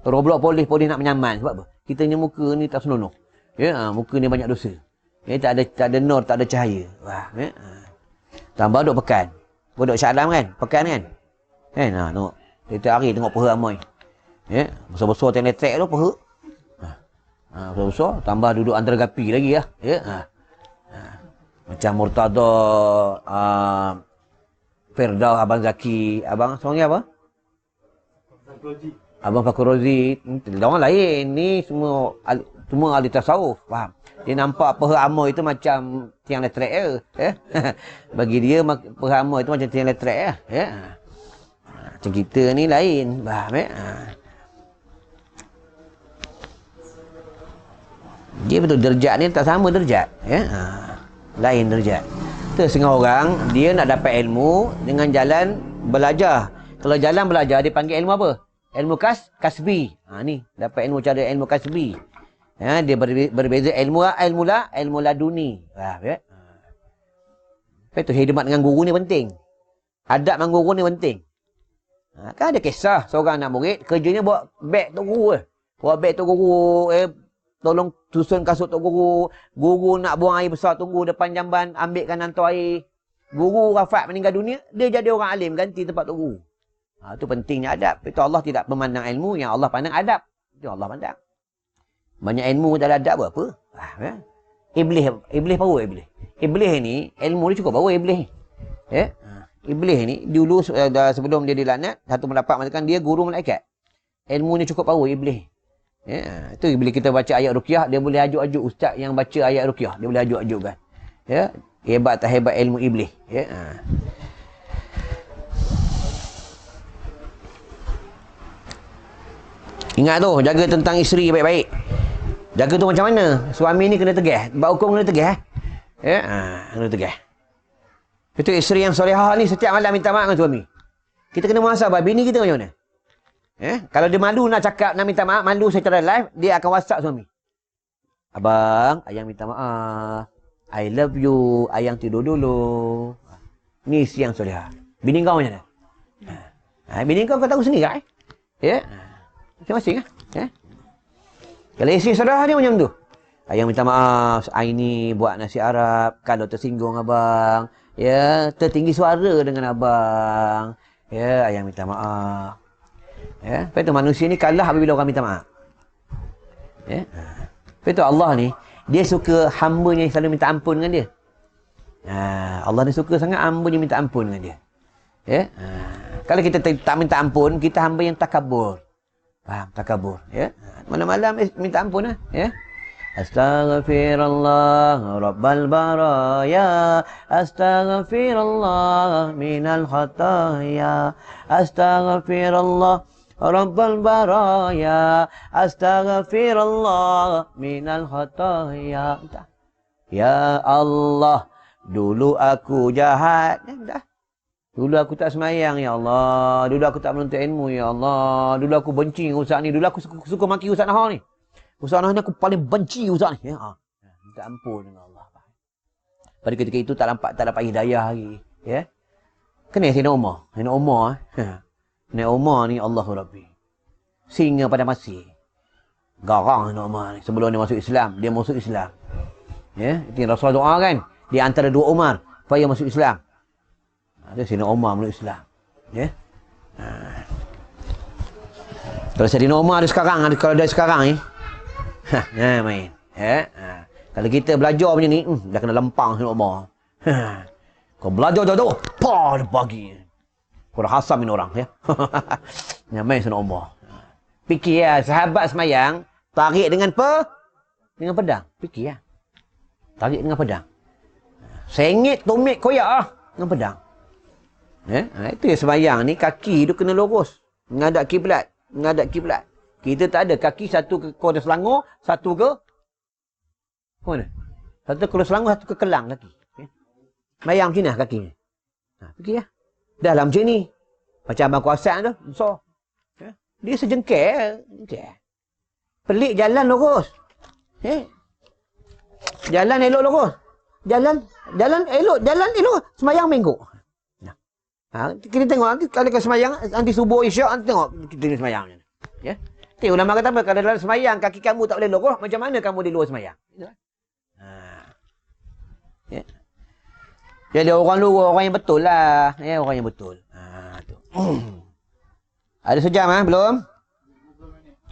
Roblox polis nak menyaman sebab apa? Kita punya muka ni tak senonoh. Ya, muka ni banyak dosa. Ya, tak ada nur, tak ada cahaya. Wah, ya. Tambah duk pekan. Duk Syaklam kan? Pekan kan? Kan? Tengok. Setiap hari tengok peha amoi. Ya, besar-besar tiang elektrik tu peha. Besar-besar, tambah duduk antara gapi lagi lah. Ya. Macam Murtada, Firdaus, Abang Zaki, Abang seorang apa? Abang Fakhr Razi. Orang lain ni semua ahli tasawuf, faham? Dia nampak peha amoi itu macam tiang elektrik je. Ya. Bagi dia peha amoi itu macam tiang elektrik je. Ya. Macam kita ni lain, faham ya? Dia betul derajat ni tak sama derajat, ya. Lain derajat. Tu setengah orang dia nak dapat ilmu dengan jalan belajar. Kalau jalan belajar dia panggil ilmu apa? Ilmu kasbi. Ni dapat ilmu cara ilmu kasbi. Ya, dia berbeza ilmu laduni. Faham ya? Itu khidmat dengan guru ni penting. Adab dengan guru ni penting. Kan ada kisah seorang anak murid kerjanya bawa beg tok guru. Bawa beg tok guru, tolong susun kasut tok guru. Guru nak buang air besar tunggu depan jamban, ambilkan hantar air. Guru wafat meninggal dunia, dia jadi orang alim ganti tempat tok guru. Itu pentingnya adab. Itu Allah tidak memandang ilmu, yang Allah pandang adab. Itu Allah pandang. Banyak ilmu tak ada adab apa? Ya? Iblis power iblis. Iblis ni ilmu dia cukup power iblis. Ya? Iblis ni dulu sebelum dia dilaknat, satu pendapat mengatakan dia guru malaikat. Ilmu ni cukup power iblis. Ya, itu bila kita baca ayat ruqyah, dia boleh ajuk-ajuk ustaz yang baca ayat ruqyah, dia boleh ajuk-ajukkan. Ya, hebat tak hebat ilmu iblis. Ya. Ingat tu, jaga tentang isteri baik-baik. Jaga tu macam mana? Suami ni kena tegah, buat hukum kena tegah. Ya, kena tegah. Itu isteri yang solehah ni setiap malam minta maaf dengan suami. Kita kena muhasabah bini kita macam mana? Kalau dia malu nak cakap, nak minta maaf, malu secara live, dia akan WhatsApp suami. Abang, ayang minta maaf. I love you. Ayang tidur dulu. Ni isteri yang solehah. Bini kau macam mana? Bini kau tahu sendiri kan? Ya? Masing-masing kan? Kalau isteri solehah dia macam tu. Ayang minta maaf, I ni buat nasi Arab. Kalau tersinggung abang, ya, tertinggi suara dengan abang. Ya, ayang minta maaf. Ya, lepas tu manusia ni kalah apabila orang minta maaf. Ya. Lepas tu Allah ni, dia suka hamba-Nya yang selalu minta ampun dengan dia. Allah ni suka sangat hamba yang minta ampun dengan dia. Ya. Kalau kita tak minta ampun, kita hamba yang takabur. Faham? Takabur. Ya. Malam-malam minta ampun lah. Ya. Astaghfirullah Rabbal baraya, Astaghfirullah minal khataya, Astaghfirullah Rabbal baraya, Astaghfirullah minal khataya. Ya Allah, dulu aku jahat. Dah. Dulu aku tak semayang, ya Allah. Dulu aku tak menuntut ilmu, ya Allah. Dulu aku benci ustaz ni. Dulu aku suka maki ustaz Nahar ni. Ustaz Nahar ni aku paling benci ustaz ni. Minta ampun dengan Allah. Pada ketika itu tak dapat hidayah lagi. Ya. Kena Sayyidina Umar. Sayyidina Umar. Sayyidina Umar ni Allahu Rabbi. Singa pada masih. Garang Sayyidina Umar ni. Sebelum dia masuk Islam. Dia masuk Islam. Ya. Itu Rasulullah doa kan. Di antara dua Umar. Supaya masuk Islam. Dia Sayyidina Umar meluk Islam. Ya. Kalau Sayyidina Umar ada sekarang, kalau ada sekarang ni. Main. Ya. Kalau kita belajar macam ni, dah kena lempang Sayyidina Umar. Kau belajar jauh-jauh, dia bagi. Kau dah hasam ni orang, ya. Main Sayyidina Umar. Fikir ya, sahabat semayang, tarik dengan dengan pedang. Fikir ya. Tarik dengan pedang. Sengit, tumit, koyak dengan pedang. Itu yang semayang ni, kaki tu kena lurus. Menghadap kiblat. Menghadap kiblat. Kita tak ada kaki, satu ke Kuala Selangor, satu ke mana? Satu ke Kuala Selangor, satu ke Kelang kaki. Semayang macam ni kaki ni. Fikir ya. Dah lah macam ni. Macam abang kuasaan tu, besar. Dia sejengkal. Pelik jalan lurus. Jalan elok lurus. Jalan elok. Semayang minggu. Kita tengok nanti kalau semayang, nanti subuh isyak, nanti tengok kita semayang. Ya. Ulama kata apa? Kalau dalam semayang, kaki kamu tak boleh lurus, macam mana kamu di luar semayang? Ya. Jadi orang luar, orang yang betul lah. Ya, orang yang betul. Tu. Ada sejam belum?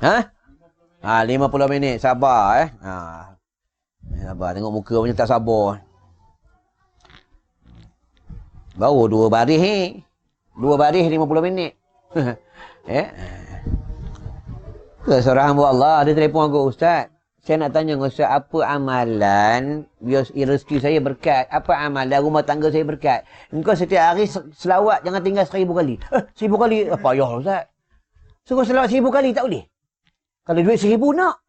50 minit. Sabar sabar, tengok muka macam tak sabar. Baru 2 baris ni. 2 baris 50 minit. Seorang hamba Allah ada telefon aku, Ustaz. Saya nak tanya dengan Ustaz, apa amalan biar rezeki saya berkat? Apa amalan rumah tangga saya berkat? Engkau setiap hari selawat jangan tinggal 1000 kali. 1000 kali payah Ustaz. Suruh selawat 1000 kali tak boleh. Kalau duit 1000 nak.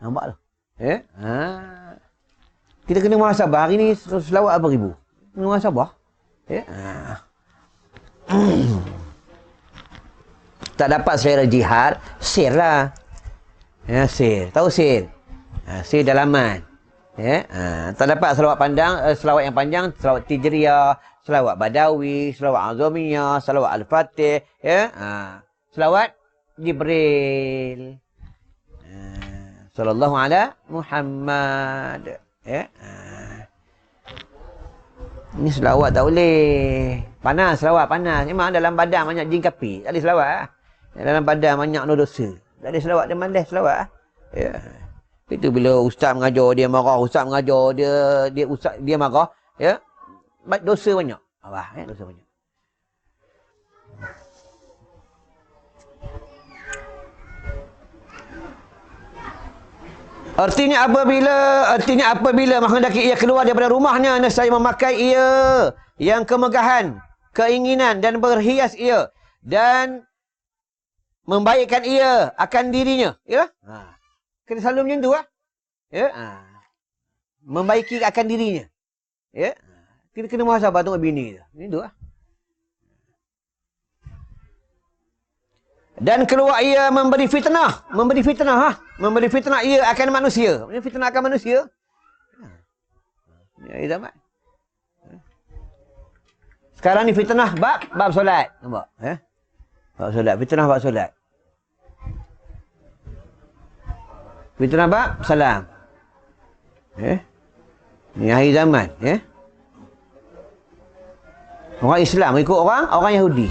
Nampak tu. Kita kena muhasabah. Hari ni selawat apa ribu? Kena muhasabah. Tak dapat selera jihad, sir lah. Sir. Tahu sir? Sir dalaman. Tak dapat selawat selawat yang panjang, selawat Tijriyah, selawat Badawi, selawat Azamiyah, selawat Al-Fatih, selawat Jibril. Sallallahu ala Muhammad. Ini selawat tak boleh. Panas selawat, panas. Memang dalam badan banyak jin kapi. Tak boleh selawat. Dalam badan banyak dosa. Tak ada selawat, dia malas selawat. Itu bila ustaz mengajar dia marah, ustaz mengajar dia marah, dosa banyak. Dosa banyak. Artinya apabila menghendaki ia keluar daripada rumahnya, nescaya memakai ia yang kemegahan, keinginan dan berhias ia dan membaikkan ia akan dirinya. Ya? Kena selalu macam tu membaiki akan dirinya. Ya? Kita kena muhasabah tengok bini tu. Ini tu Dan keluar ia memberi fitnah ia akan manusia. Fitnah akan manusia. Ya, zaman. Sekarang ni fitnah bab solat. Nampak? Bab solat, fitnah bab solat. Fitnah bab salam. Ni akhir zaman, Orang Islam ikut orang Yahudi.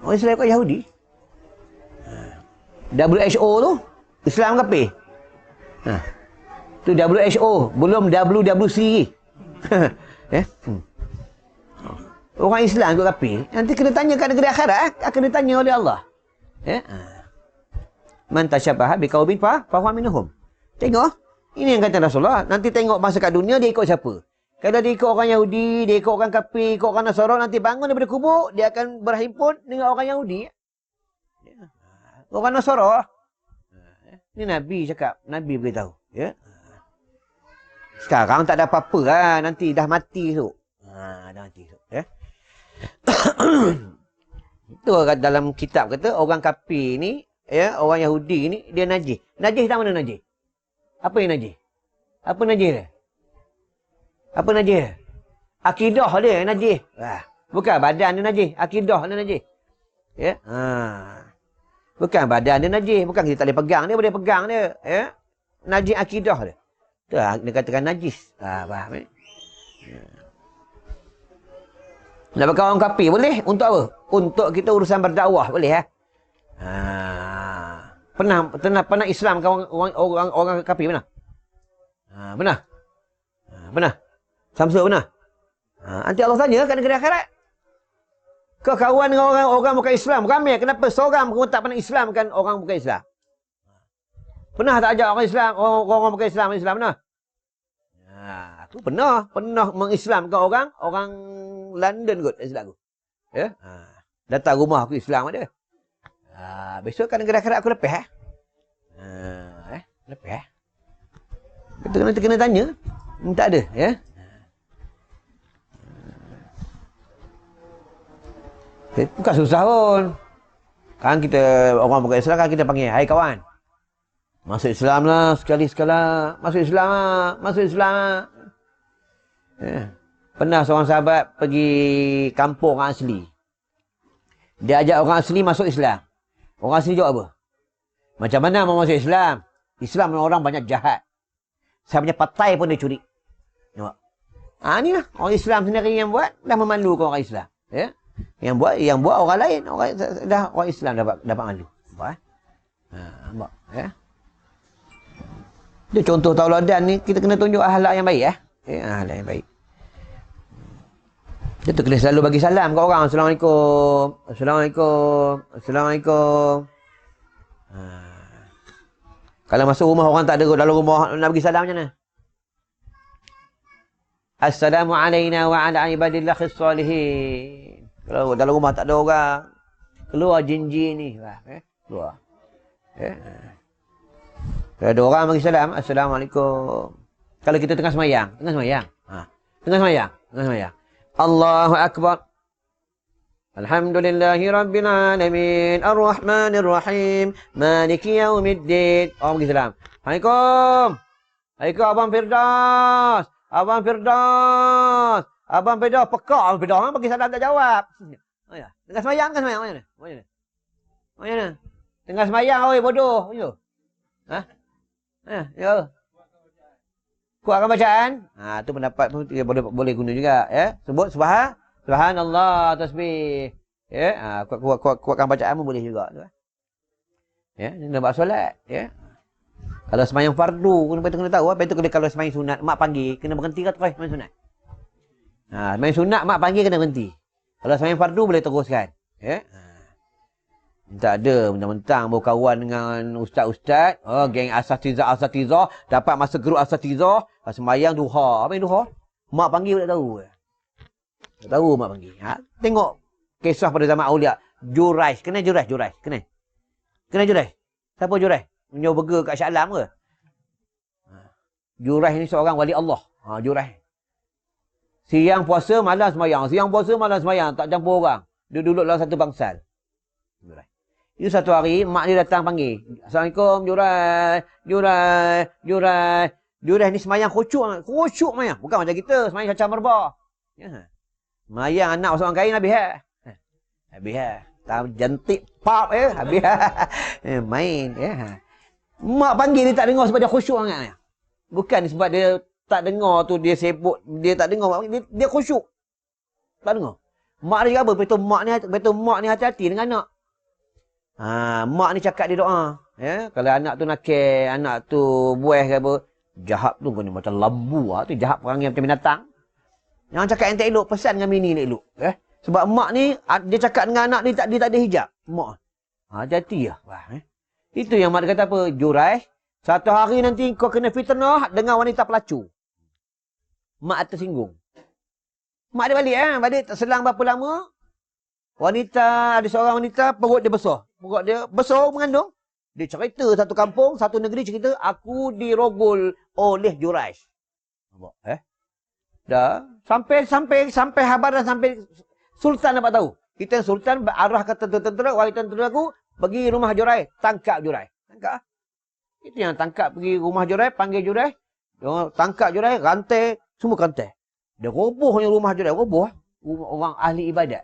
Orang Islam ikut Yahudi. WHO tu Islam kafir. Tu WHO, belum WWC. Orang Islam ikut kafir. Nanti kena tanya kat negeri akhirat, akan ditanya oleh Allah. Man tasyabaha biqaumin fa huwa minhum. Tengok, ini yang kata Rasulullah. Nanti tengok masa kat dunia dia ikut siapa. Kalau dia ikut orang Yahudi, dia ikut orang kafir, ikut orang Nasara, nanti bangun daripada kubur, dia akan berhimpun dengan orang Yahudi. Orang Nasara. Ini Nabi cakap. Nabi beritahu. Sekarang tak ada apa-apa lah. Nanti dah mati tu. Dah mati tu. Itu dalam kitab kata orang kafir ni, orang Yahudi ni, dia najis. Najis tak mana najis? Apa yang najis? Apa najis dia? Apa najis dia? Akidah dia yang najis. Bukan badan dia najis. Akidah dia najis. Bukan badan dia najis. Bukan kita tak boleh pegang dia. Boleh pegang dia. Najis akidah dia. Itu dia katakan najis. Faham Nak pakai orang kafir boleh. Untuk apa? Untuk kita urusan berdakwah boleh ya. Pernah Islam kan orang kafir pernah? Pernah? Pernah? Samsul pernah? Nanti Allah tanya kat negeri akhirat. Kau kawan dengan orang bukan Islam. Ramai. Kenapa seorang pun tak pernah Islam kan orang bukan Islam? Pernah tak ajak orang Islam, orang bukan Islam, Islam pernah? Aku pernah mengislamkan orang London kot, Islam aku. Ya? Datang rumah aku Islam ada. Besok kan negeri akhirat aku lepas lepas Kita kena tanya. Tak ada, ya. Bukan susah pun. Kan kita orang bukan Islam kan kita panggil, hai kawan. Masuk Islam lah sekali-sekala. Masuk Islam lah. Ya. Pernah seorang sahabat pergi kampung orang asli. Dia ajak orang asli masuk Islam. Orang asli jawab apa? Macam mana mau masuk Islam? Islam orang banyak jahat. Saya punya partai pun dia curi. Nampak? Ni lah. Orang Islam sendiri yang buat, dah memalukan orang Islam. Ya? Yang buat orang lain. Orang Islam dapat malu. Nampak? Nampak? Ya? Dia contoh tauladan ni, kita kena tunjuk akhlak yang baik. Akhlak yang baik. Kita kena selalu bagi salam kat orang. Assalamualaikum. Assalamualaikum. Assalamualaikum. Kalau masuk rumah orang tak ada dalam rumah nak bagi salam macam mana? Assalamualaikum wa ala ibadillahi salihin. Kalau dalam rumah tak ada orang, keluar jin-jin ni. Keluar. Kalau ada orang bagi salam, Assalamualaikum. Kalau kita tengah semayang. Tengah semayang. Allahu Akbar. Alhamdulillahi Rabbil Alamin. Ar-Rahmanir Rahim. Maliki Yaumiddin. Orang bagi salam. Assalamualaikum. Assalamualaikum Abang Firdaus. Abang Firdaus. Pekak Abang Firdaus. Bagi salam tak jawab. Tengah semayang kan semayang? Macam mana? Tengah semayang, oi bodoh. Ya. Kuatkan bacaan. Tu pendapat pun boleh guna juga, ya. Sebut subhanallah tasbih. Ya, kuatkan bacaan pun boleh juga tu. Ya, nak buat solat, ya. Kalau sembahyang fardu, kena tahu apa itu kalau sembahyang sunat, mak panggil kena berhenti ke terus sembahyang sunat. Sembahyang sunat mak panggil kena berhenti. Kalau sembahyang fardu boleh teruskan, ya. Tak ada mentang-mentang berkawan dengan ustaz-ustaz, geng asatizah, dapat masa grup asatizah, sembahyang duha. Apa yang duha? Mak panggil tak tahu. Tak tahu mak panggil. Tengok kisah pada zaman Aulia. Juraish. Kenal Juraish? Kenal Juraish? Siapa Juraish? Menjual burger kat Shah Alam ke? Juraish ni seorang wali Allah. Juraish. Siang puasa, malam sembahyang. Tak campur orang. Dia duduk dalam satu bangsal. Juraish. Itu satu hari, mak dia datang panggil. Assalamualaikum, Juraish ni semayang khusyuk semayang. Bukan macam kita, semayang cacah merbah. Semayang anak masuk orang kain, habis. Habis. Jentik, pop, habis. Main, Mak panggil dia tak dengar sebab dia khusyuk sangat. Bukan sebab dia tak dengar tu, dia sibuk, dia tak dengar. Dia khusyuk. Tak dengar. Mak dia apa? Betul mak ni hati-hati dengan anak. Mak ni cakap dia doa. Ya, kalau anak tu nakal, anak tu buah ke apa, jahat tu kena macam lambu tu, jahat perangai macam binatang. Jangan cakap yang tak elok, pesan dengan bini ni elok. Sebab mak ni dia cakap dengan anak ni dia tak ada hijab. Mak. Hati-hati lah. Itu yang mak dia kata apa? Juraish, satu hari nanti kau kena fitnah dengan wanita pelacur. Mak tersinggung. Mak dia balik tak selang berapa lama. Ada seorang wanita perut dia besar. Perut dia besar mengandung. Dia cerita satu kampung, satu negeri cerita, aku dirogol oleh Juraish. Nampak? Dah. Sampai habaran sampai Sultan dapat tahu. Kita Sultan berarah ke tentera, tentera aku pergi rumah Juraish, tangkap Juraish. Tangkap. Itu yang tangkap pergi rumah Juraish, panggil Juraish. Dia tangkap Juraish, rantai, semua rantai. Dia robohnya rumah Juraish, roboh. Orang ahli ibadat.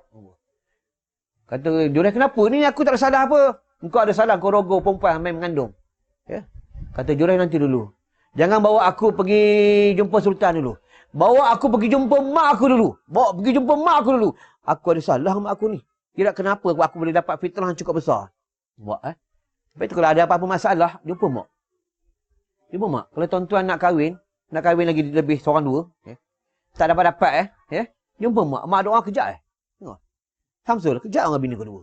Kata Juraish, kenapa? Ni aku tak ada salah apa. Engkau ada salah, kau rogol perempuan main mengandung. Ya? Kata Juraish, nanti dulu. Jangan bawa aku pergi jumpa Sultan dulu. Bawa aku pergi jumpa mak aku dulu. Bawa pergi jumpa mak aku dulu. Aku ada salah mak aku ni. Tidak kenapa aku boleh dapat fitnah yang cukup besar. Buat Lepas tu kalau ada apa-apa masalah, jumpa mak. Jumpa mak. Kalau tuan-tuan nak kahwin lagi lebih seorang dua, tak dapat-dapat, jumpa mak. Mak doa kejap. Tengok. Samsul, kejap dengan bini kedua.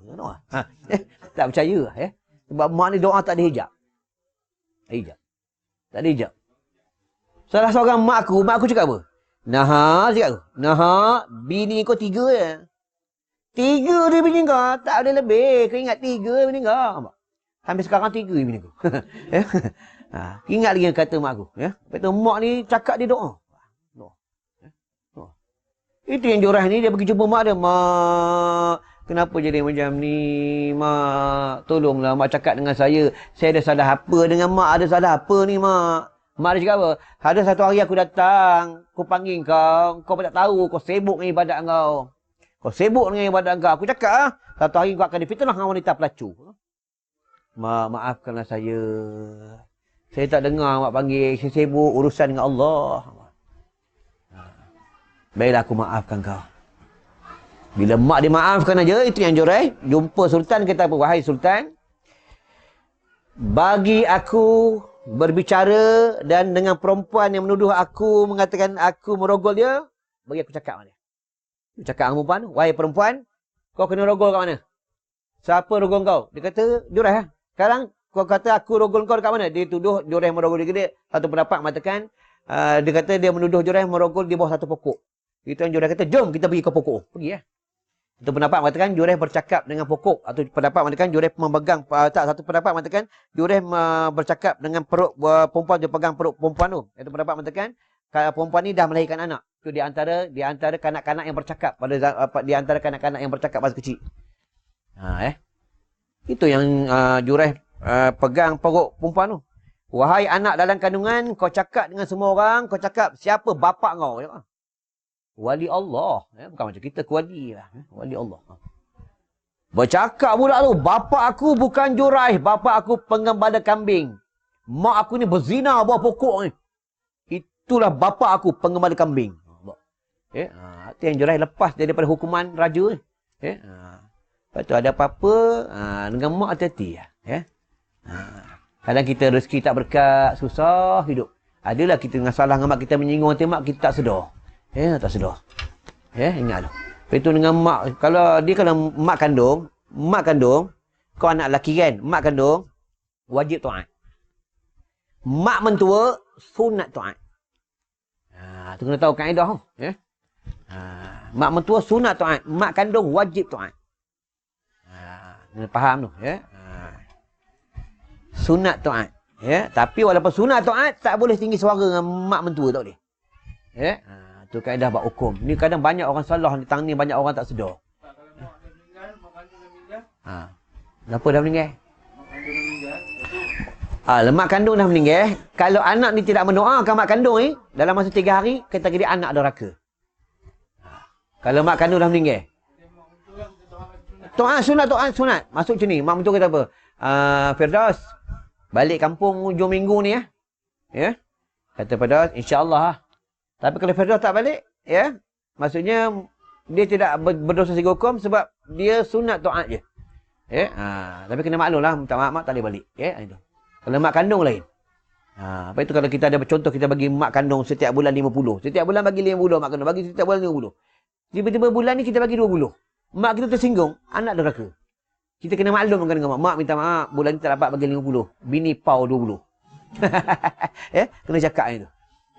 Tak percaya, Sebab mak ni doa tak ada hijab. Tak ada hijab. Salah seorang mak aku cakap apa? Cakap aku. Bini kau 3 je. 3 dia bini kau. Tak boleh lebih. Kau ingat 3 bini kau. Sampai sekarang 3 bini kau. Ingat lagi yang kata mak aku. Lepas tu mak ni cakap dia doa. Itu yang Joras ni, dia pergi jumpa mak dia. Mak, kenapa jadi macam ni? Mak, tolonglah mak cakap dengan saya. Saya ada salah apa dengan mak? Ada salah apa ni mak? Mak dia cakap apa? Ada satu hari aku datang, aku panggil kau tak tahu, kau sibuk dengan ibadat kau. Kau sibuk dengan ibadat kau. Aku cakap, satu hari kau akan difitnah dengan wanita pelacur. Mak, maafkanlah saya. Saya tak dengar mak panggil, saya sibuk urusan dengan Allah. Baiklah aku maafkan kau. Bila mak dia maafkan aja, itu yang Jorai. Jumpa Sultan, kata apa? Wahai Sultan, bagi aku berbicara dan dengan perempuan yang menuduh aku, mengatakan aku merogol dia, bagi aku cakap mana? Cakap dengan perempuan, wahai perempuan, kau kena rogol kat mana? Siapa rogol kau? Dia kata, Jorai. Sekarang kau kata aku rogol kau dekat mana? Dia tuduh Jorai merogol dia. Satu pendapat mengatakan, dia kata dia menuduh Jorai merogol di bawah satu pokok. Itu yang Jorai kata, jom kita pergi ke pokok. Pergi Satu pendapat mengatakan Jorai bercakap dengan pokok. Atau pendapat mengatakan Jorai memegang, satu pendapat mengatakan Jorai bercakap dengan perut perempuan, dia pegang perut perempuan tu. Itu pendapat mengatakan perempuan ni dah melahirkan anak. Itu di antara kanak-kanak yang bercakap di antara kanak-kanak yang bercakap masa kecil. Itu yang Jorai pegang perut perempuan tu. Wahai anak dalam kandungan, kau cakap dengan semua orang, kau cakap siapa bapak kau? Wali Allah. Bukan macam kita kuali lah. Wali Allah. Bercakap pula tu, bapa aku bukan Jorai, bapa aku pengembala kambing. Mak aku ni berzina bawah pokok ni. Itulah bapa aku pengembala kambing. Itu yang Jorai lepas daripada hukuman raja ni. Lepas tu ada apa-apa, dengan mak hati-hati. Kadang kita rezeki tak berkat, susah hidup. Adalah kita dengan salah dengan mak kita menyinggung hati mak, kita tak sedar. Tak sedar. Ingat tu. Lepas tu dengan mak, kalau mak kandung, kau anak lelaki kan, mak kandung, wajib taat. Mak mentua, sunat taat. Tu kena tahu kaedah tu. Mak mentua, sunat taat. Mak kandung, wajib taat. Kena faham tu. Sunat taat. Tapi walaupun sunat taat, tak boleh tinggi suara dengan mak mentua, tak boleh. Tu kaedah bab hukum. Ni kadang banyak orang salah di tang ni, banyak orang tak sedar. Kalau mak dia meninggal, mak kandung dah meninggal. Kenapa dah meninggal? Mak kandung dah meninggal. Kalau anak ni tidak mendoakan mak kandung ni, dalam masa 3 hari, kategori anak derhaka. Kalau mak kandung dah meninggal. Sunat. Masuk macam ni. Mak mentua kata apa? Firdaus, balik kampung hujung minggu ni Kata Firdaus, insya-Allah. Tapi kalau Firdaus tak balik, maksudnya dia tidak berdosa segi hukum sebab dia sunat taat je. Tapi kena maklumlah, minta maaf mak tak boleh balik. Itu. Kalau mak kandung lain. Lepas itu kalau kita ada contoh, kita bagi mak kandung setiap bulan 50. Setiap bulan bagi 50 mak kandung, bagi setiap bulan 50. Tiba-tiba bulan ni kita bagi 20. Mak kita tersinggung, anak derhaka. Kita kena maklumkan dengan mak. Mak minta maaf, bulan ni tak dapat bagi 50. Bini pau 20. Kena cakap itu.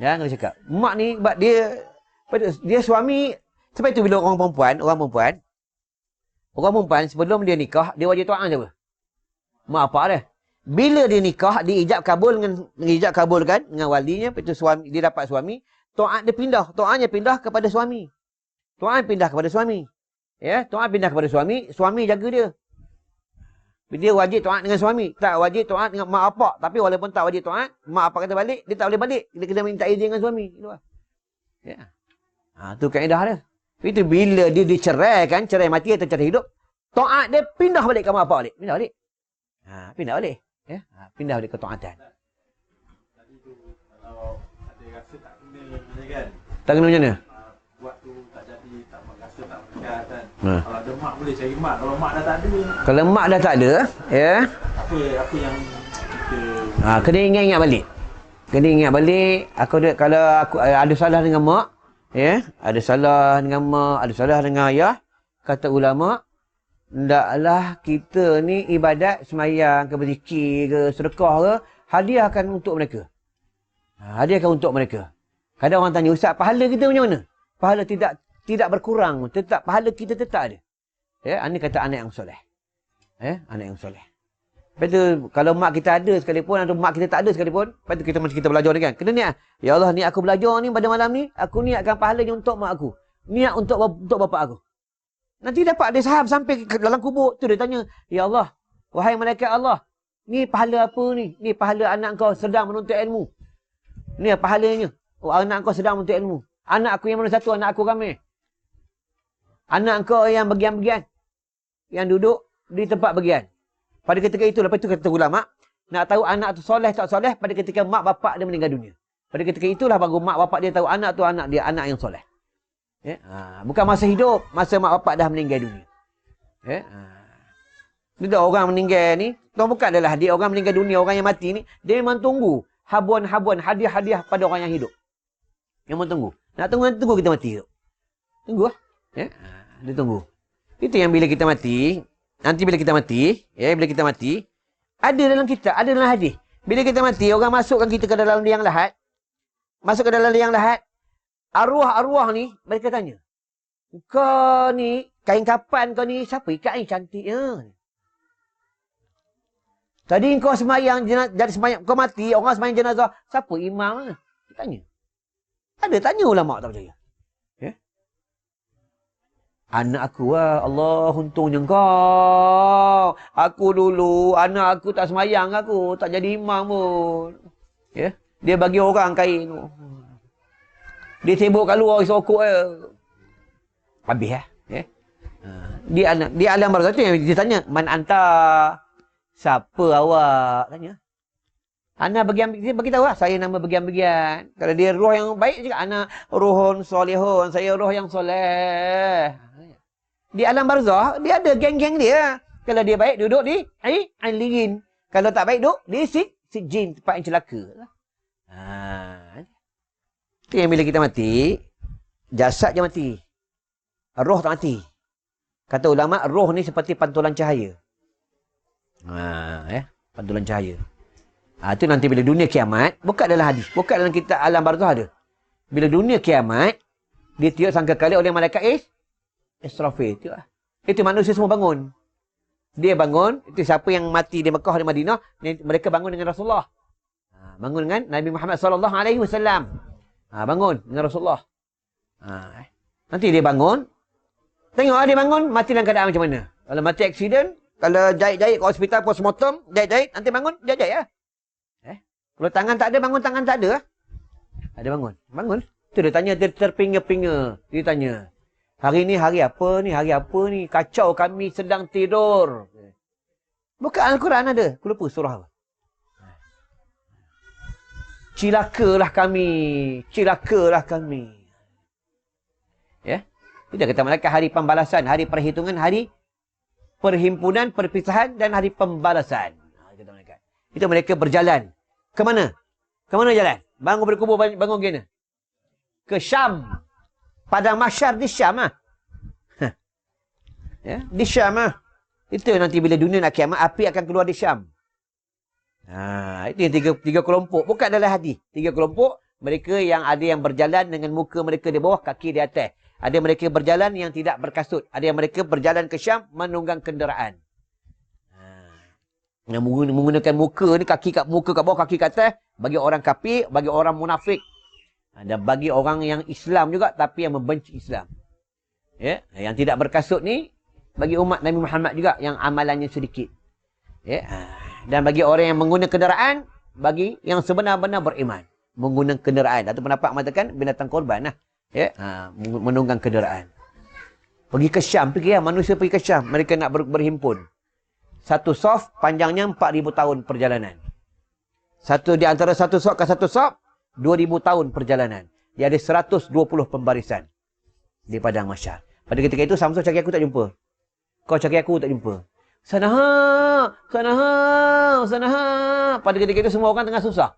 Kena cakap. Mak ni sebab dia suami, sebab itu bila orang perempuan sebelum dia nikah, dia wajib taat siapa? Mak apa dia? Bila dia nikah, dia ijab kabulkan dengan walinya, lepas tu suami dia dapat suami, taat dia pindah, taatnya pindah kepada suami. Taat pindah kepada suami. Taat pindah kepada suami, suami jaga dia. Dia wajib taat dengan suami, tak wajib taat dengan mak apa. Tapi walaupun tak wajib taat, mak apa kata balik, dia tak boleh balik. Dia kena minta izin dengan suami. Tu kaedah dia. Itu bila dia diceraikan, cerai mati atau cerai hidup, taat dia pindah balik ke mak apa balik. Pindah balik. Pindah balik. Pindah balik ke taatan. Tadi tu kalau ada rasa tak kena kan. Tak kena macam mana? Buat tu tak jadi, tak berasa, tak berkat kan. Ha. Kalau ada mak boleh cari mak, kalau mak dah tak ada, Kalau mak dah tak ada, ya. apa yang kita Kena ingat-ingat balik. Kena ingat balik, kalau aku ada salah dengan mak, ya, ada salah dengan mak, ada salah dengan ayah, kata ulama, hendaklah kita ni ibadat semayang ke berzikir ke sedekah ke, hadiahkan untuk mereka. Hadiahkan untuk mereka. Kadang orang tanya, ustaz, pahala kita macam mana? Pahala tidak berkurang, tetap pahala kita tetap ada. Ya, ini kata anak yang soleh. Anak yang soleh. Lepas tu, kalau mak kita ada sekalipun, atau mak kita tak ada sekalipun, lepas tu macam kita belajar ni kan. Kena niat. Ya Allah, ni aku belajar ni pada malam ni, aku niatkan pahalanya untuk mak aku. Niat untuk bapak aku. Nanti dapat dia sahab sampai ke dalam kubur. Tu dia tanya, ya Allah, wahai malaikat Allah, ni pahala apa ni? Ni pahala anak kau sedang menuntut ilmu. Ni pahalanya. Oh, anak kau sedang menuntut ilmu. Anak aku yang mana satu, anak aku ramai. Anak kau yang bagian-bagian. Yang duduk di tempat bagian. Pada ketika itu, lepas itu kata ulama, nak tahu anak tu soleh tak soleh pada ketika mak bapak dia meninggal dunia. Pada ketika itulah baru mak bapak dia tahu anak tu anak dia, anak yang soleh. Bukan masa hidup, masa mak bapak dah meninggal dunia. Bila orang meninggal ni, bukan adalah dia orang meninggal dunia, orang yang mati ni, dia memang tunggu habuan-habuan, hadiah-hadiah pada orang yang hidup. Memang tunggu. Nak tunggu kita mati. Tunggu lah. Dia tunggu. Itu yang bila kita mati, nanti bila kita mati, bila kita mati, ada dalam kita, ada dalam hadis. Bila kita mati, orang masukkan kita ke dalam liang lahat. Masuk ke dalam liang lahat. Arwah-arwah ni, mereka tanya, kau ni, kain kapan kau ni, siapa ikat ni cantiknya? Tadi kau semayang, jadi semayang, kau mati, orang semayang jenazah, siapa imam? Dia tanya. Ada tanya ulama tak percaya. Anak aku lah, Allah untungnya kau. Aku dulu, anak aku tak semayang aku, tak jadi imam pun. Dia bagi orang kain tu. Dia sibuk kat luar, sokok je. Habis lah. Dia alam barzakh tu yang dia tanya, man anta? Siapa awak? Tanya. Anak dia bagi tahu lah, saya nama bagian-bagian. Kalau dia roh yang baik juga, anak rohun solehun, saya roh yang soleh. Di alam barzakh, dia ada geng-geng dia. Kalau dia baik, duduk di Ain. Kalau tak baik, duduk di Sijin, tempat yang celaka. Itu yang bila kita mati, jasad je mati. Roh tak mati. Kata ulama, roh ni seperti pantulan cahaya. Pantulan cahaya. Itu nanti bila dunia kiamat, bukan dalam hadis, bukan dalam kitab alam barzakh ada. Bila dunia kiamat, dia tiup sangkakala oleh malaikat Israfil. Itu manusia semua bangun. Dia bangun, itu siapa yang mati di Mekah, di Madinah, mereka bangun dengan Rasulullah. Bangun dengan Nabi Muhammad SAW. Bangun dengan Rasulullah. Nanti dia bangun, tengok dia bangun, mati dalam keadaan macam mana. Kalau mati aksiden, kalau jahit-jahit ke hospital postmortem, jahit-jahit, nanti bangun, jahit-jahit lah. Kalau tangan tak ada, bangun tangan tak ada. Ada bangun. Bangun. Tu dia tanya, dia terpinga-pinga. Dia tanya, hari ni hari apa ni? Hari apa ni? Kacau, kami sedang tidur. Buka Al-Quran ada. Aku lupa surah apa. Cilakalah kami. Cilakalah kami. Itu kata malaikat hari pembalasan, hari perhitungan, hari perhimpunan, perpisahan dan hari pembalasan. Kata malaikat. Itu mereka berjalan. Ke mana? Ke mana jalan? Bangun berkubur, bangun gini. Ke Syam. Padang mahsyar di Syam lah. Di Syam lah. Itu nanti bila dunia nak kiamat, api akan keluar di Syam. Itu yang tiga kelompok. Bukan dalam hadis. 3 kelompok. Mereka yang ada yang berjalan dengan muka mereka di bawah, kaki di atas. Ada mereka berjalan yang tidak berkasut. Ada yang mereka berjalan ke Syam menunggang kenderaan. Yang menggunakan muka ni, kaki kat muka kat bawah, kaki kat atas, bagi orang kafir, bagi orang munafik. Dan bagi orang yang Islam juga, tapi yang membenci Islam. Yang tidak berkasut ni, bagi umat Nabi Muhammad juga, yang amalannya sedikit. Dan bagi orang yang menggunakan kenderaan, bagi yang sebenar-benar beriman. Menggunakan kenderaan. Atau pendapat mengatakan, binatang korban lah. Menunggang kenderaan. Pergi ke Syam, manusia pergi ke Syam. Mereka nak berhimpun. Satu saf panjangnya 4,000 tahun perjalanan. Di antara satu saf ke satu saf, 2,000 tahun perjalanan. dia ada 120 pembarisan di padang mahsyar. Pada ketika itu Samsul cari aku tak jumpa. Kau cari aku tak jumpa. Sanaha, sanaha, sanaha. Pada ketika itu semua orang tengah susah.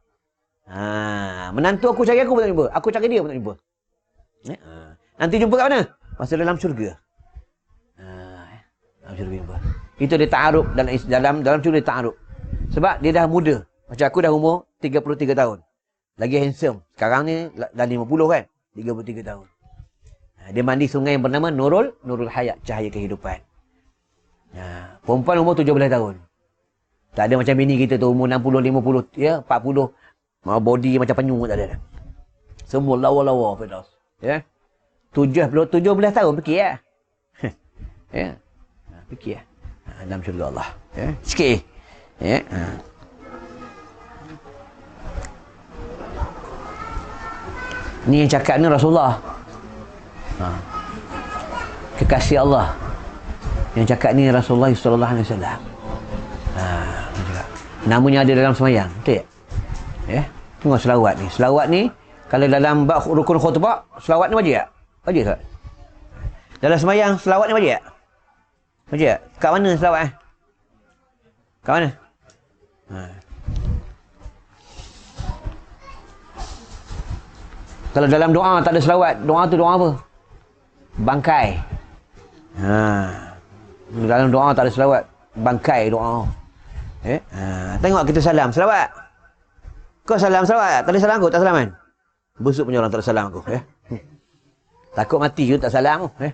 Menantu aku cari aku pun tak jumpa. Aku cari dia pun tak jumpa. Nanti jumpa kat mana? Masa dalam syurga. Dalam syurga jumpa. Itu dia ta'aruf dalam syurga dia ta'aruf. Sebab dia dah muda. Macam aku dah umur 33 tahun. Lagi handsome. Sekarang ni dah 50 kan? 33 tahun. Dia mandi sungai yang bernama Nurul Hayat, cahaya kehidupan. Perempuan umur 17 tahun. Tak ada macam bini kita tu umur 60, 50, ya, 40. Body macam penyu tak ada. Semua lawa-lawa Firdaus. Ya. 17 tahun fikir ya. Ya. Fikir. Dalam syurga Allah. Ya. Sikit. Ya. Ni yang cakap ni Rasulullah. Kekasih Allah. Yang cakap ni Rasulullah sallallahu alaihi wasallam. Namanya ada dalam sembahyang, betul tak? Ya. Tengok selawat ni. Selawat ni kalau dalam bab rukun khutbah, selawat ni wajib tak? Wajib tak? Dalam sembahyang selawat ni wajib tak? Wajib tak? Kat mana selawat Kat mana? Kalau dalam doa tak ada selawat, doa tu doa apa? Bangkai. Dalam doa tak ada selawat, bangkai doa. Tengok kita salam, selawat. Kau salam selawat, tak ada salam aku, tak salam kan? Busuk punya orang tak ada salam aku, ya. Takut mati je tak salam aku, ya.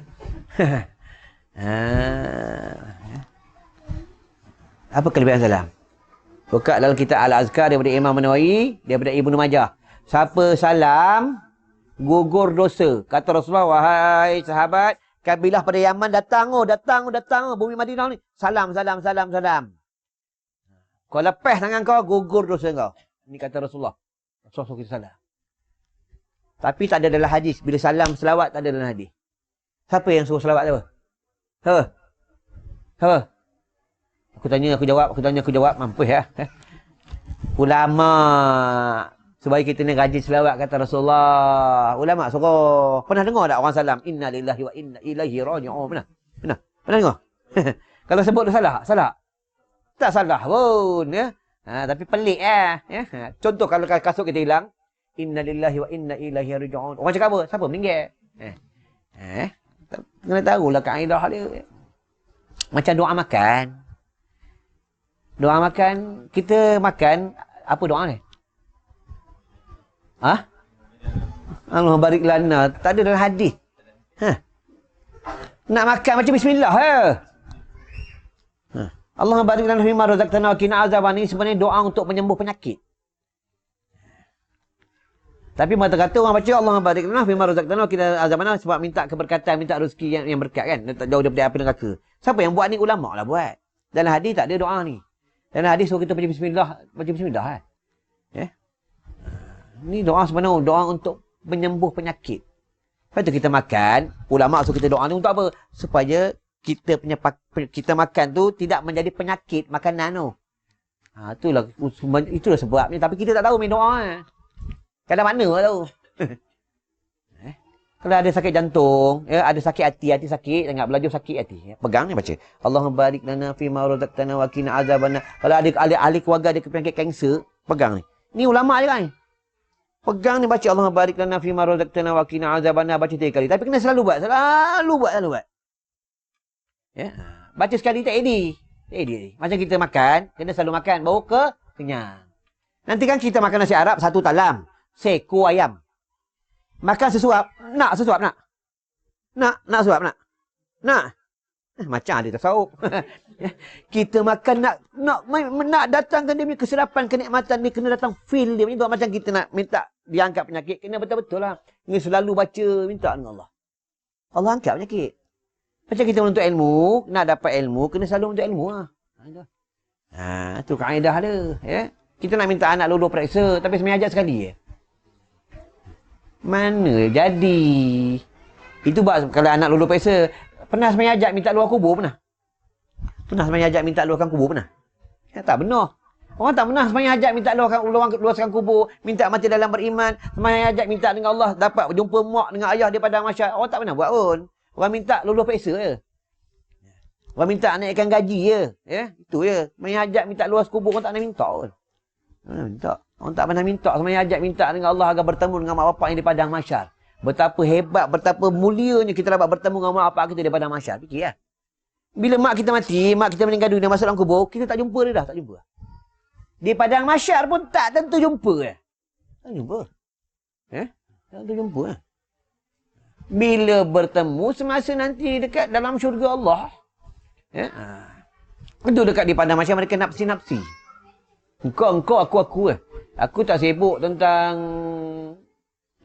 Apa kelebihan salam? Buka dalam kitab Al-Azkar daripada Imam Nawawi, daripada Ibnu Majah. Siapa salam gugur dosa. Kata Rasulullah, wahai sahabat, kabilah pada Yaman datang bumi Madinah ni. Salam. Kau lepas tangan kau, gugur dosa kau. Ini kata Rasulullah. Rasulullah kita salam. Tapi tak ada dalam hadis. Bila salam selawat tak ada dalam hadis. Siapa yang suruh selawat tu? Siapa? Aku tanya, aku jawab. Mampus ya. Ulama. Supaya kita ni rajin selawat kata Rasulullah. Ulama suruh. Pernah dengar tak orang salam? Inna lillahi wa inna ilaihi raji'un. Pernah dengar? Kalau sebut tu salah? Tak salah pun. Ya? Tapi pelik ya. Contoh kalau kasut kita hilang. Inna lillahi wa inna ilaihi raji'un. Orang cakap apa? Siapa meninggal? Kena tahulah kaedah dia. Macam doa makan. Doa makan. Kita makan. Apa doa ni? Allah barik lana. Tak ada dalam hadis. Nak makan macam bismillah Allah barik lana fima razaqtana wa qina azaban. Ini sebenarnya doa untuk menyembuh penyakit. Tapi mata kata orang baca Allah barik lana fima razaqtana wa qina azaban sebab minta keberkatan, minta rezeki yang berkat kan. Tak jauh daripada api neraka. Siapa yang buat ni? Ulama lah buat. Dalam hadis tak ada doa ni. Dalam hadis suruh kita baca bismillah. Ya. Ni doa sebenarnya doa untuk menyembuh penyakit. Lepas tu kita makan, ulama suruh kita doa ni untuk apa? Supaya kita makan tu tidak menjadi penyakit makanan tu. Itulah sebabnya. Tapi kita tak tahu main doa. Kadang mana tak tahu. Kalau ada sakit jantung, ya, ada sakit hati sakit, jangan belajar sakit hati. Ya. Pegang ni baca. Allahumma barik lana fima razaqtana wa qina azabannar. Kalau ada ahli keluarga ada penyakit kanser, pegang ni. Ni ulama je kan. Pegang ni baca Allahumma barik lana fima razaqtana wa qina azabannar, baca 3 kali. Tapi kena selalu buat. Ya. Baca sekali tak edit. Macam kita makan, kena selalu makan baru kenyang. Nanti kan kita makan nasi Arab satu talam, seekor ayam. Makan sesuap, nak sesuap nak. Nak suap nak. Macam ada tasawuf. Kita makan nak datangkan dia punya keserapan, kenikmatan ni kena datang feel dia punya. Macam kita nak minta diangkat penyakit, kena betul-betul lah. Kena selalu baca minta dengan Allah. Allah angkat penyakit. Macam kita menuntut ilmu, nak dapat ilmu, kena selalu menuntut ilmu lah. Tu kaedah dia. Ya? Kita nak minta anak lulus periksa, tapi sebenarnya ajak sekali je. Mana jadi? Itu kalau anak lulus periksa, pernah sebenarnya ajak minta luar kubur pernah? Pernah sebenarnya ajak minta luarkan kubur pernah? Ya, tak benar. Orang tak pernah sembahyang hajat minta luaskan kubur, minta mati dalam beriman, sembahyang hajat minta dengan Allah dapat berjumpa mak dengan ayah di padang mahsyar. Orang tak pernah buat pun. Orang minta lulus peksa je. Orang minta naikkan gaji je. Ya, itu je. Sembahyang hajat minta luas kubur, orang tak pernah minta pun. Minta. Orang tak pernah minta sembahyang hajat minta dengan Allah agar bertemu dengan mak bapak yang di padang mahsyar. Betapa hebat, betapa mulianya kita dapat bertemu dengan mak bapak kita di padang mahsyar. Fikir lah. Bila mak kita mati, mak kita meninggal dunia masuk dalam kubur, kita tak jumpa dia dah, tak jumpa. Di padang mahsyar pun tak tentu jumpa ya. Tak jumpa. Tak tentu jumpa. Bila bertemu semasa nanti dekat dalam syurga Allah. Itu dekat di padang mahsyar mereka nafsi-nafsi. Engkau, aku. Aku tak sibuk tentang...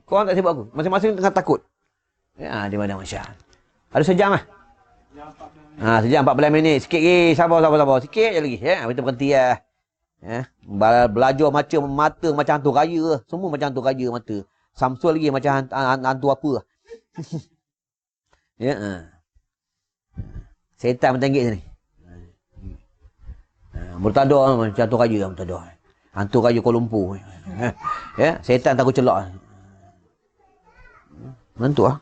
Kau orang tak sibuk aku. Masing-masing tengah takut. Di padang mahsyar. Ada sejam lah. Sejam 14 minit. Sikit lagi. Sabar. Sikit je lagi. Kita berhenti lah. Belajar macam mata macam hantu raya. Semua macam hantu raya mata. Samsul lagi macam hantu apa. Setan bertanggit sini. Murtadah macam hantu raya. Hantu raya Kuala Lumpur. Setan takut celak. Hantu lah.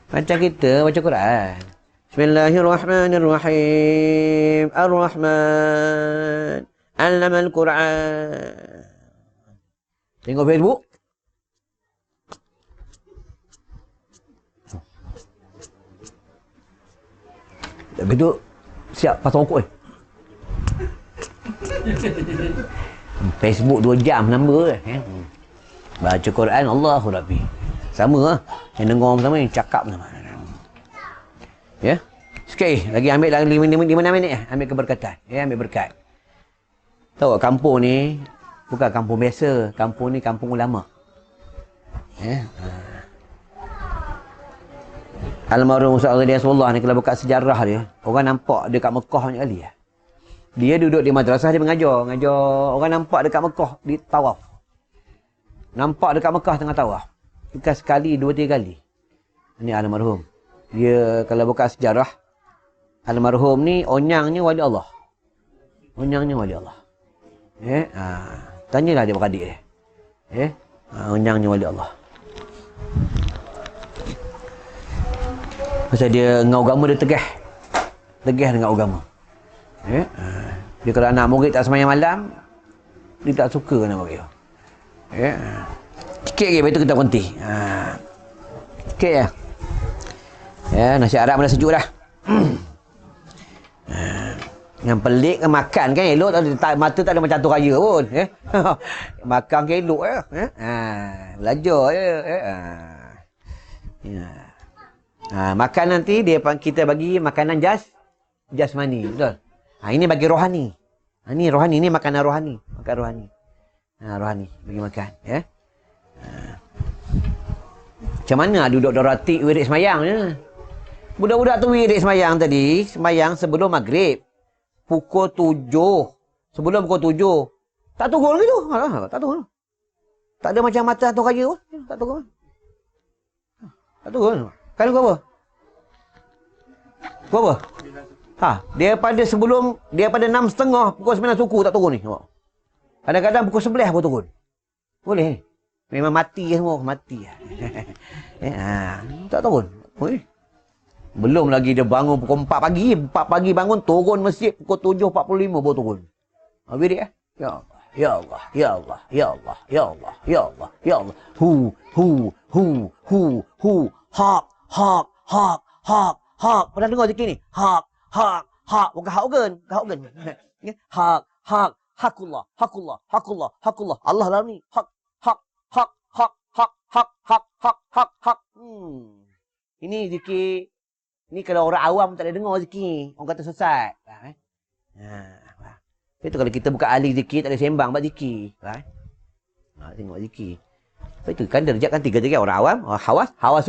Macam kita baca Quran. Bismillahirrahmanirrahim. Ar-Rahman. Allamal Quran. Tengok Facebook. Lepas tu siap pasang rokok Facebook 2 jam number baca Quran Allahu Rabbi. Sama lah. Yang dengar sama, yang cakap sama. Ya. Sikit lagi ambil lagi 5 minit ambil keberkatan. Ambil berkat. Tahu tak, kampung ni bukan kampung biasa. Kampung ni kampung ulama. Almarhum Ustaz Rasulullah ni kalau buka sejarah dia, orang nampak dia kat Mekah banyak kali. Dia duduk di madrasah, dia mengajar. Orang nampak dekat Mekah di tawaf. Nampak dekat Mekah tengah tawaf. Bukan sekali, 2-3 kali. Ini almarhum. Dia kalau buka sejarah, almarhum ni onyangnya wali Allah. Onyangnya wali Allah. Tanyalah dia beradik dia. Onyangnya wali Allah. Pasal dia dengan agama dia tegah. Tegah dengan agama. Dia kalau anak murid tak sembahyang malam, dia tak suka nak bagi. Sikit lagi, lepas tu kita berhenti. Sikit je. Nasi Arab dah sejuk dah. Yang pelik kan makan kan elok, mata tak ada macam tu raya pun. Makan kan elok je. Belajar je. Makan nanti kita bagi makanan jasmani, betul? Ini bagi rohani. Ini rohani, ini makanan rohani. Makan rohani. Rohani bagi makan, ya. Macam mana duduk doratik wirid semayang je. Budak-budak tu wirid semayang tadi, semayang sebelum maghrib. Pukul 7. Sebelum pukul 7. Tak turun lagi tu. Tak turun. Tak ada macam mata hantu raya pun. Tak turun. Tak turun. Kan kau apa? Kau apa? Daripada 6.30 pukul 9 suku tak turun ni. Kadang-kadang pukul 11 pun turun. Boleh. Memang mati semua. Mati. Tak turun. Belum lagi dia bangun pukul 4 pagi. 4 pagi bangun, turun masjid pukul 7.45 baru turun. Habis dia. Ya Allah. Ya Allah. Ya Allah. Ya Allah. Ya Allah. Ya Allah. Ya Allah. Hu. Hak. Pernah dengar zikir ni? Hak. Bukan hak organ. Hak. Hakullah. Allah dalam ni. Hak. Ini zikir. Ini kalau orang awam tak ada dengar zikir. Orang kata sesat. Itu kalau kita bukan ahli zikir, tak ada sembang buat zikir. Tengok zikir. Itu kan derajat kan 3 derajat. Orang awam, orang hawas.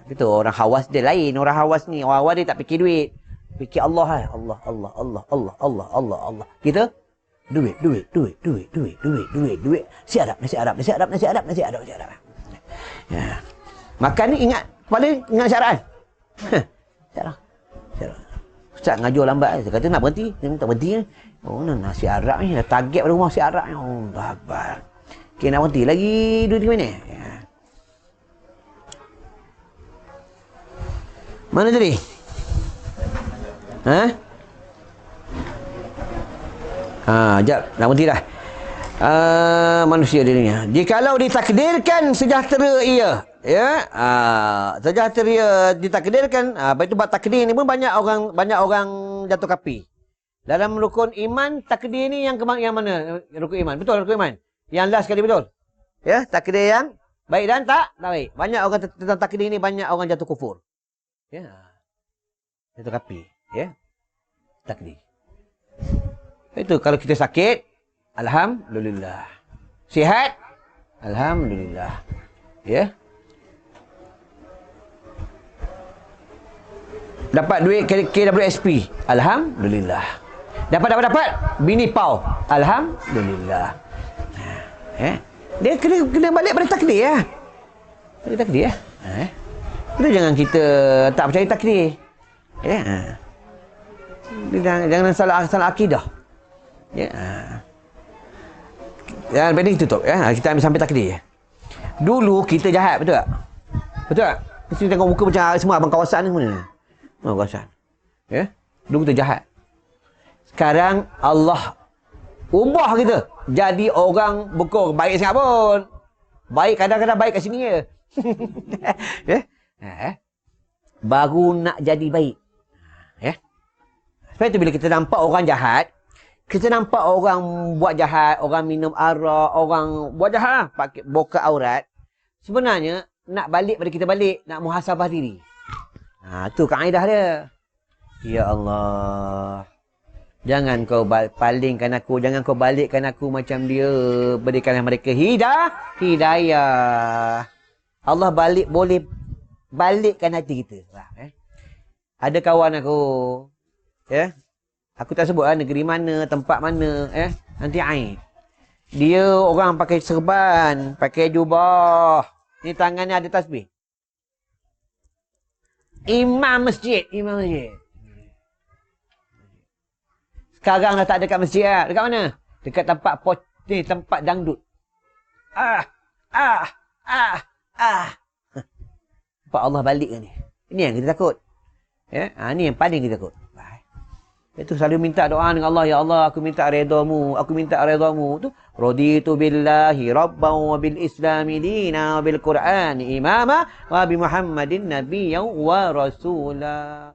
Itu orang hawas dia lain. Orang hawas ni, orang awam dia tak fikir duit. Fikir Allah. Allah. Kita duit. Nasi Arab. Makan ni ingat. Paling ingat syarat. Syarat. Ustaz ngajar lambat. Saya kata nak berhenti. Dia tak berhenti. Oh, nasi Arab ni. Dah target pada rumah nasi Arab ni. Oh, babar. Okay, nak berhenti lagi 2-3 minit. Ya. Mana tadi? Ha? Jap. Nak berhenti dah. Manusia dirinya. Jikalau ditakdirkan sejahtera ia, ya, sejahtera ditakdirkan, itu bab takdir ni pun banyak orang jatuh kapi. Dalam rukun iman, takdir ni yang mana? Rukun iman. Betul rukun iman. Yang last sekali betul. Ya, takdir yang baik dan tak baik. Banyak orang tentang takdir ni banyak orang jatuh kufur. Ya. Jatuh kapi, ya. Takdir. Itu kalau kita sakit, alhamdulillah. Sihat, alhamdulillah. Ya. Dapat duit KWSP, alhamdulillah. Dapat bini pau, alhamdulillah. Dia kena balik pada takdir ya. Pada takdir ya. Itu jangan kita tak percaya takdir. Ya. Jangan salah akidah. Ya. Dan benda kita tutup ya. Kita ambil sampai takdir ya. Dulu kita jahat, betul tak? Betul tak? Mesti tengok muka macam semua abang kawasan ni mana? Kawasan. Ya. Dulu kita jahat. Sekarang Allah ubah kita jadi orang bekor. Baik sangat pun. Baik kadang-kadang baik kat sini je. Ya. Baru nak jadi baik. Ya. Sebab itu bila kita nampak orang jahat, kita nampak orang buat jahat, orang minum arak, orang buat jahat lah, pakai buka aurat. Sebenarnya nak balik pada kita balik, nak muhasabah diri. Tu kaedah dia. Ya Allah. Jangan kau palingkan aku, jangan kau balikkan aku macam dia. Berikanlah mereka hidayah. Allah boleh balikkan hati kita. Ada kawan aku, ya. Aku tak sebut negeri mana, tempat mana, nanti aib. Dia orang pakai serban, pakai jubah. Ni tangannya ada tasbih. Imam masjid. Sekarang dah tak dekat masjid lah. Dekat mana? Dekat tempat tempat dangdut. Nampak Allah balik ni. Ini yang kita takut. Ya, ni yang paling kita takut. Itu selalu minta doa dengan Allah. Ya Allah, aku minta redamu. Aku minta redamu. Tu raditu billahi rabban wa bil islami dina wa bil qur'ani imama wa bi Muhammadin nabiyyan wa rasula.